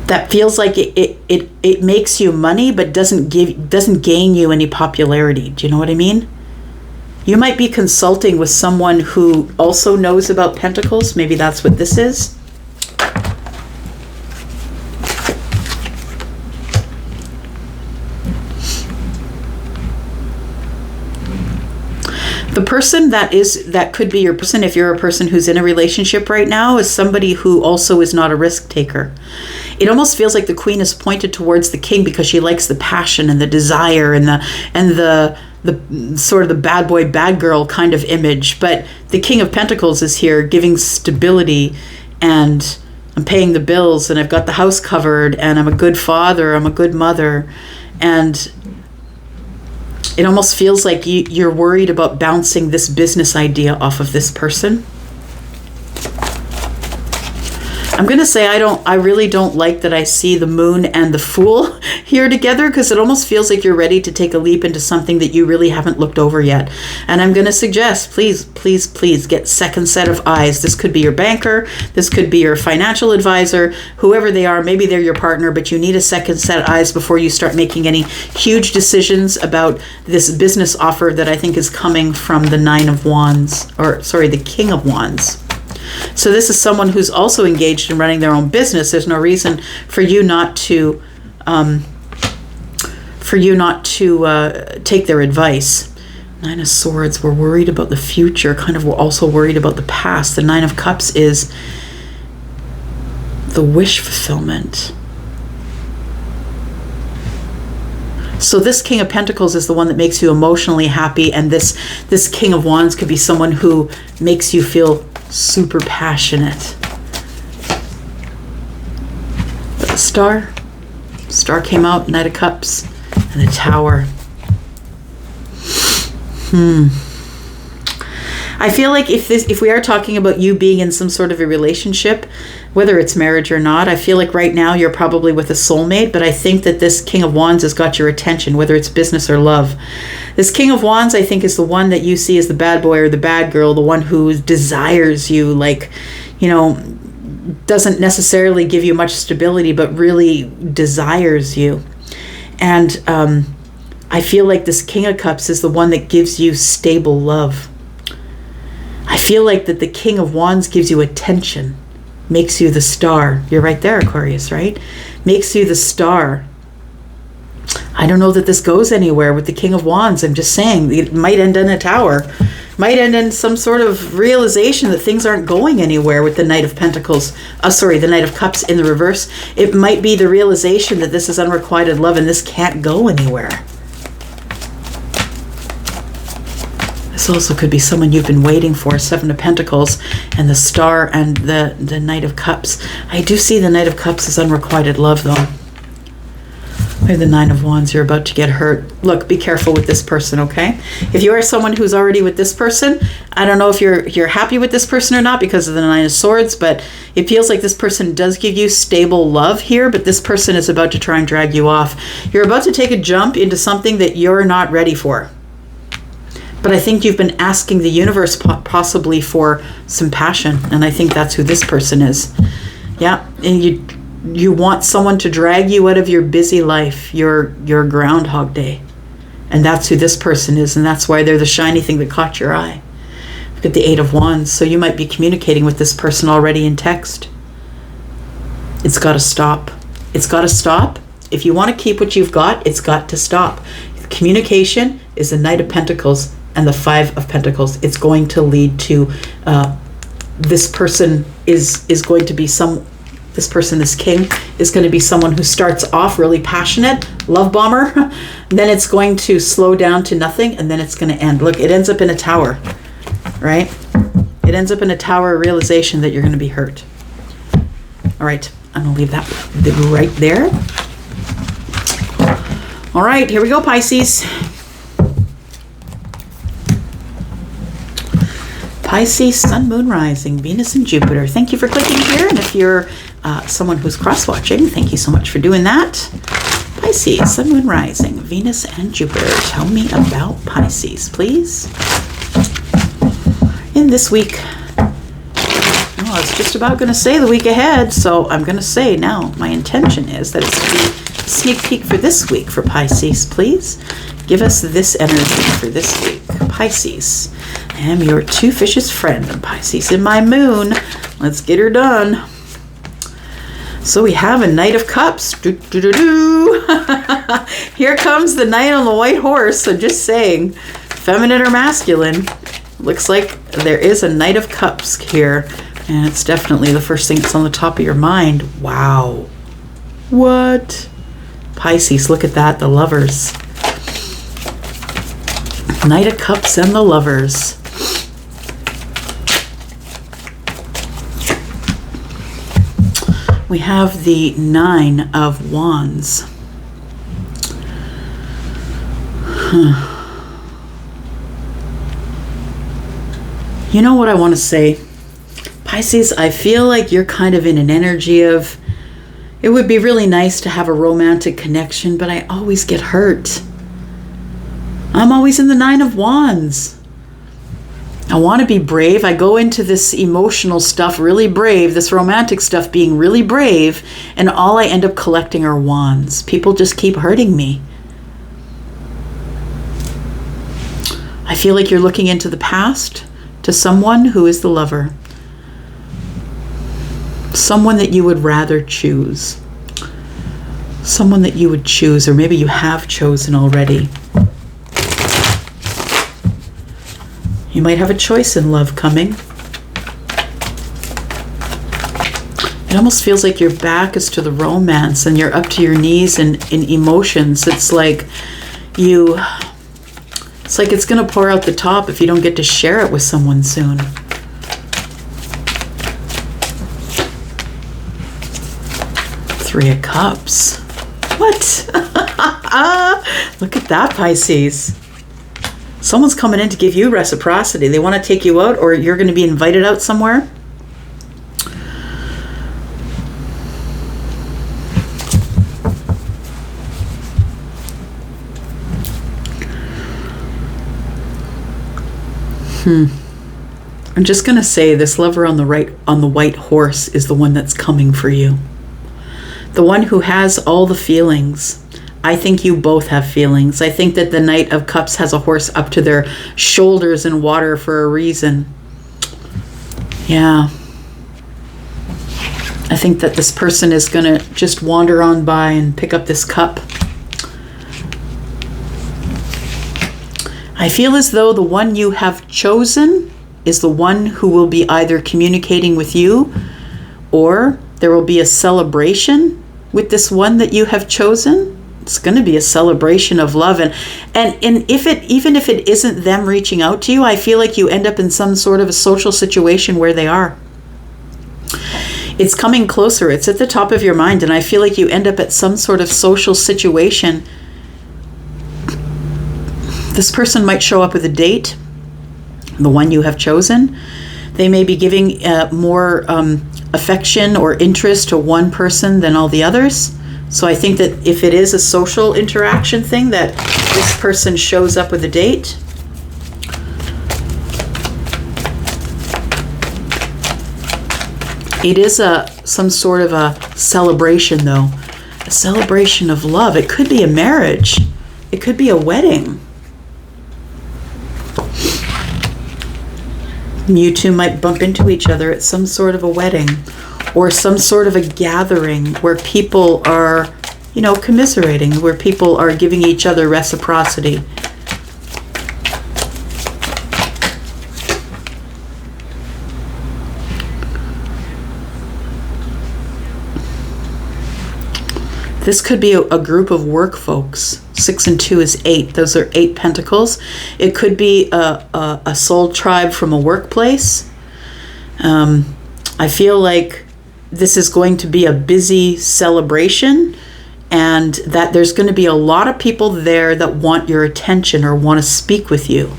that feels like it makes you money but doesn't gain you any popularity. Do you know what I mean? You might be consulting with someone who also knows about pentacles. Maybe that's what this is. The person that could be your person, if you're a person who's in a relationship right now, is somebody who also is not a risk taker. It almost feels like the Queen is pointed towards the King because she likes the passion and the desire and the sort of the bad boy, bad girl kind of image. But the King of Pentacles is here giving stability, and I'm paying the bills, and I've got the house covered, and I'm a good father, I'm a good mother. And it almost feels like you're worried about bouncing this business idea off of this person. I'm going to say I really don't like that I see the Moon and the Fool here together, because it almost feels like you're ready to take a leap into something that you really haven't looked over yet. And I'm going to suggest, please get second set of eyes. This could be your banker. This could be your financial advisor, whoever they are. Maybe they're your partner, but you need a second set of eyes before you start making any huge decisions about this business offer that I think is coming from the the King of Wands. So this is someone who's also engaged in running their own business. There's no reason for you not to take their advice. Nine of Swords, we're worried about the future, kind of we're also worried about the past. The Nine of Cups is the wish fulfillment. So this King of Pentacles is the one that makes you emotionally happy, and this King of Wands could be someone who makes you feel super passionate. But the star came out, Knight of Cups, and the Tower. I feel like if we are talking about you being in some sort of a relationship, whether it's marriage or not, I feel like right now you're probably with a soulmate, but I think that this King of Wands has got your attention, whether it's business or love. This King of Wands, I think, is the one that you see as the bad boy or the bad girl, the one who desires you, like, you know, doesn't necessarily give you much stability, but really desires you. And I feel like this King of Cups is the one that gives you stable love. I feel like that the King of Wands gives you attention, makes you the star. You're right there, Aquarius, right? Makes you the star. I don't know that this goes anywhere with the King of Wands. I'm just saying it might end in a Tower. Might end in some sort of realization that things aren't going anywhere with the Knight of Pentacles. The Knight of Cups in the reverse. It might be the realization that this is unrequited love and this can't go anywhere. This also could be someone you've been waiting for. Seven of Pentacles and the Star and the Knight of Cups. I do see the Knight of Cups as unrequited love, though. Or the Nine of Wands, you're about to get hurt. Look, be careful with this person, okay? If you are someone who's already with this person, I don't know if you're happy with this person or not because of the Nine of Swords, but it feels like this person does give you stable love here, but this person is about to try and drag you off. You're about to take a jump into something that you're not ready for. But I think you've been asking the universe possibly for some passion, and I think that's who this person is. Yeah, and you want someone to drag you out of your busy life, your Groundhog Day. And that's who this person is, and that's why they're the shiny thing that caught your eye. Look at the Eight of Wands. So you might be communicating with this person already in text. It's got to stop. It's got to stop. If you want to keep what you've got, it's got to stop. Communication is the Knight of Pentacles and the Five of Pentacles. It's going to lead to this person is going to be this person, this king, is going to be someone who starts off really passionate, love bomber, then it's going to slow down to nothing, and then it's going to end. Look, it ends up in a tower, right? It ends up in a tower realization that you're going to be hurt. All right, I'm going to leave that right there. All right, here we go, Pisces. Pisces, Sun, Moon, Rising, Venus, and Jupiter. Thank you for clicking here. And if you're someone who's cross-watching, thank you so much for doing that. Pisces, Sun, Moon, Rising, Venus, and Jupiter. Tell me about Pisces, please. In this week, I was just about going to say the week ahead, so I'm going to say now my intention is that it's going to be a sneak peek for this week for Pisces, please. Give us this energy for this week. Pisces, I am your two fishes friend. I'm Pisces in my moon. Let's get her done. So we have a Knight of Cups. Here comes the Knight on the white horse. So just saying, feminine or masculine. Looks like there is a Knight of Cups here. And it's definitely the first thing that's on the top of your mind. Wow. What? Pisces, look at that, the Lovers. Knight of Cups and the Lovers. We have the Nine of Wands. You know what I want to say? Pisces, I feel like you're kind of in an energy of, it would be really nice to have a romantic connection, but I always get hurt. I'm always in the Nine of Wands. I want to be brave. I go into this emotional stuff really brave, this romantic stuff being really brave, and all I end up collecting are wands. People just keep hurting me. I feel like you're looking into the past to someone who is the lover. Someone that you would rather choose. Someone that you would choose, or maybe you have chosen already. You might have a choice in love coming. It almost feels like your back is to the romance and you're up to your knees in emotions. It's like it's going to pour out the top if you don't get to share it with someone soon. Three of Cups. What? Look at that, Pisces. Someone's coming in to give you reciprocity. They want to take you out, or you're going to be invited out somewhere. I'm just going to say this lover on the white horse is the one that's coming for you. The one who has all the feelings. I think you both have feelings. I think that the Knight of Cups has a horse up to their shoulders in water for a reason. Yeah. I think that this person is going to just wander on by and pick up this cup. I feel as though the one you have chosen is the one who will be either communicating with you, or there will be a celebration with this one that you have chosen. It's going to be a celebration of love. And even if it isn't them reaching out to you, I feel like you end up in some sort of a social situation where they are. It's coming closer. It's at the top of your mind. And I feel like you end up at some sort of social situation. This person might show up with a date, the one you have chosen. They may be giving more affection or interest to one person than all the others. So I think that if it is a social interaction thing, that this person shows up with a date. It is some sort of a celebration, though. A celebration of love. It could be a marriage. It could be a wedding. You two might bump into each other at some sort of a wedding or some sort of a gathering where people are, commiserating, where people are giving each other reciprocity. This could be a group of work folks. 6 and 2 is 8. Those are 8 pentacles. It could be a soul tribe from a workplace. I feel like this is going to be a busy celebration, and that there's going to be a lot of people there that want your attention or want to speak with you.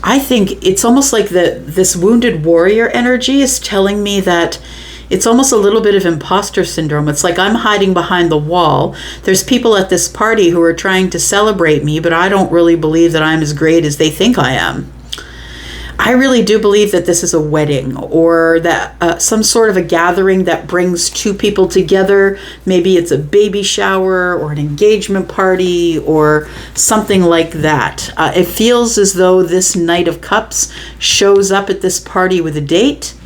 I think it's almost like this wounded warrior energy is telling me that it's almost a little bit of imposter syndrome. It's like I'm hiding behind the wall. There's people at this party who are trying to celebrate me, but I don't really believe that I'm as great as they think I am. I really do believe that this is a wedding, or that some sort of a gathering that brings two people together. Maybe it's a baby shower or an engagement party or something like that. It feels as though this Knight of Cups shows up at this party with a date,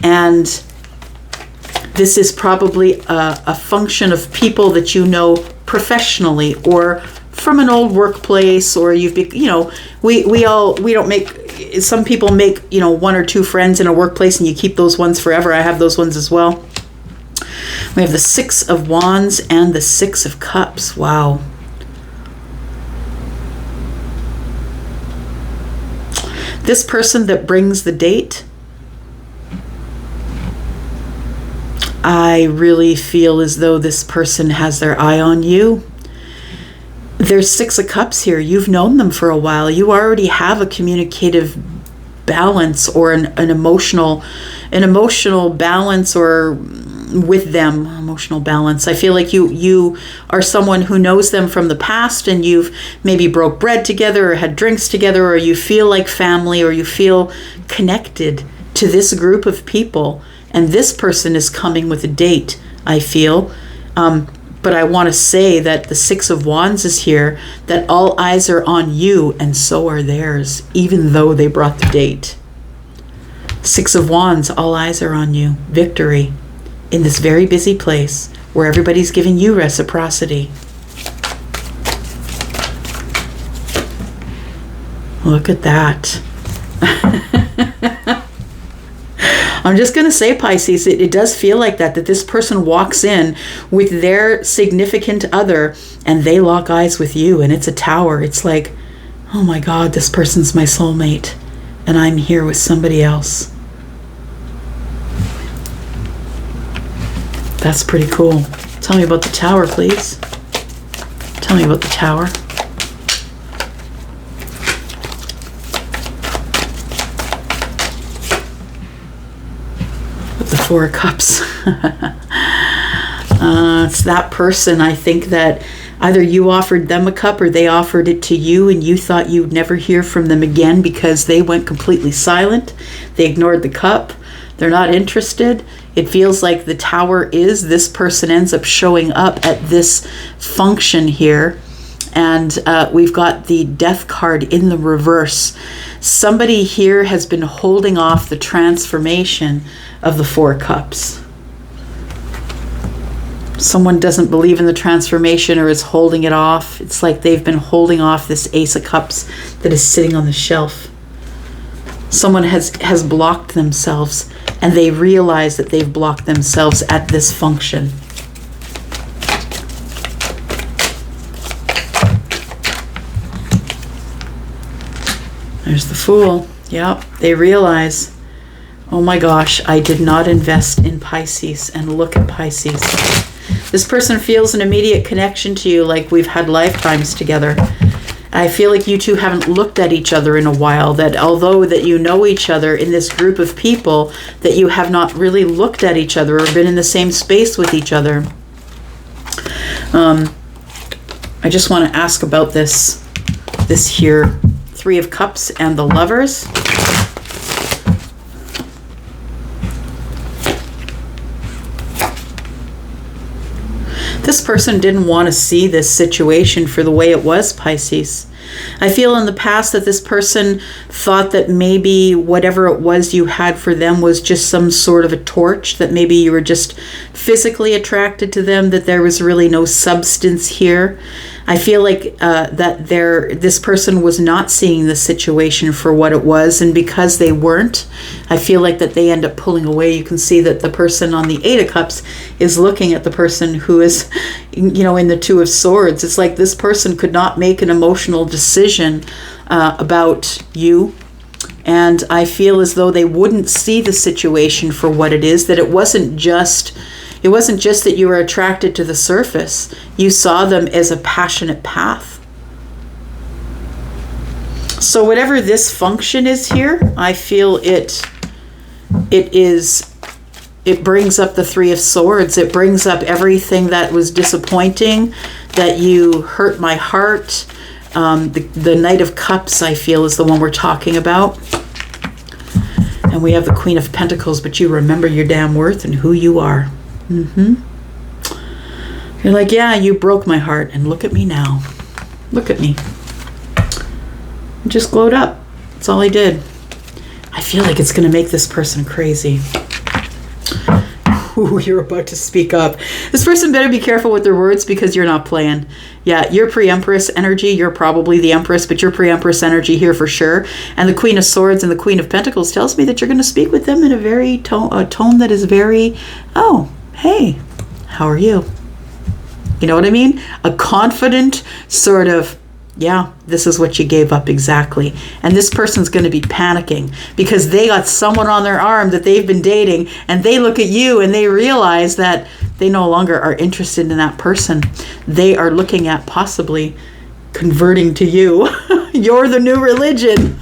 and this is probably a function of people that you know professionally or from an old workplace, or we don't make, some people make, 1 or 2 friends in a workplace and you keep those ones forever. I have those ones as well. We have the 6 of Wands and the 6 of Cups. Wow. This person that brings the date, I really feel as though this person has their eye on you. There's 6 of Cups here. You've known them for a while. You already have a communicative balance or an emotional balance, or with them, emotional balance. I feel like you are someone who knows them from the past, and you've maybe broke bread together or had drinks together, or you feel like family, or you feel connected to this group of people. And this person is coming with a date, I feel. But I want to say that the 6 of Wands is here, that all eyes are on you, and so are theirs, even though they brought the date. 6 of Wands, all eyes are on you. Victory in this very busy place where everybody's giving you reciprocity. Look at that. I'm just going to say, Pisces, it does feel like that this person walks in with their significant other and they lock eyes with you, and it's a tower. It's like, oh my God, this person's my soulmate and I'm here with somebody else. That's pretty cool. Tell me about the tower, please. Tell me about the tower. The 4 of Cups. It's that person. I think that either you offered them a cup or they offered it to you, and you thought you'd never hear from them again because they went completely silent. They ignored the cup. They're not interested. It feels like the tower is, this person ends up showing up at this function here. And we've got the Death card in the reverse. Somebody here has been holding off the transformation of the 4 Cups. Someone doesn't believe in the transformation or is holding it off. It's like they've been holding off this Ace of Cups that is sitting on the shelf. Someone has blocked themselves, and they realize that they've blocked themselves at this function. There's the Fool. Yep, they realize, oh my gosh, I did not invest in Pisces, and look at Pisces. This person feels an immediate connection to you, like we've had lifetimes together. I feel like you two haven't looked at each other in a while, that although that you know each other in this group of people, that you have not really looked at each other or been in the same space with each other. I just want to ask about this here, Three of Cups and the Lovers. This person didn't want to see this situation for the way it was, Pisces. I feel in the past that this person thought that maybe whatever it was you had for them was just some sort of a torch, that maybe you were just physically attracted to them, that there was really no substance here. I feel like this person was not seeing the situation for what it was, and because they weren't, I feel like that they end up pulling away. You can see that the person on the Eight of Cups is looking at the person who is, you know, in the Two of Swords. It's like this person could not make an emotional decision about you. And I feel as though they wouldn't see the situation for what it is, that it wasn't just that you were attracted to the surface. You saw them as a passionate path. So whatever this function is here, I feel it brings up the Three of Swords. It brings up everything that was disappointing, that you hurt my heart. The Knight of Cups, I feel, is the one we're talking about. And we have the Queen of Pentacles, but you remember your damn worth and who you are. You're like, yeah, you broke my heart, and look at me now. Look at me. I just glowed up. That's all I did. I feel like it's going to make this person crazy. Ooh, you're about to speak up. This person better be careful with their words, because you're not playing. Yeah, your pre-Empress energy, you're probably the Empress, but your pre-Empress energy here for sure. And the Queen of Swords and the Queen of Pentacles tells me that you're going to speak with them in a tone that is very, oh, hey, how are you? You know what I mean? A confident sort of, yeah, this is what you gave up exactly. And this person's going to be panicking because they got someone on their arm that they've been dating, and they look at you and they realize that they no longer are interested in that person. They are looking at possibly converting to you. You're the new religion.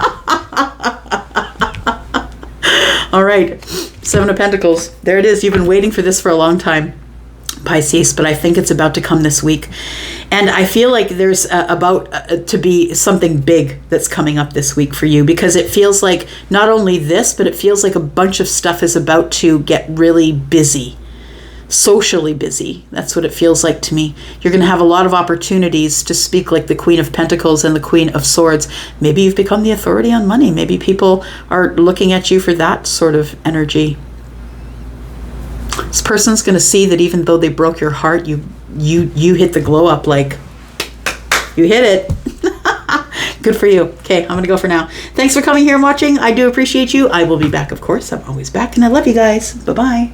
All right. Seven of Pentacles. There it is. You've been waiting for this for a long time, Pisces, but I think it's about to come this week. And I feel like there's about to be something big that's coming up this week for you, because it feels like not only this, but it feels like a bunch of stuff is about to get really busy, socially busy. That's what it feels like to me. You're going to have a lot of opportunities to speak like the Queen of Pentacles and the Queen of Swords. Maybe you've become the authority on money. Maybe people are looking at you for that sort of energy. This person's going to see that even though they broke your heart, you hit the glow up, like you hit it. Good for you. Okay, I'm going to go for now. Thanks for coming here and watching. I do appreciate you. I will be back, of course. I'm always back, and I love you guys. Bye-bye.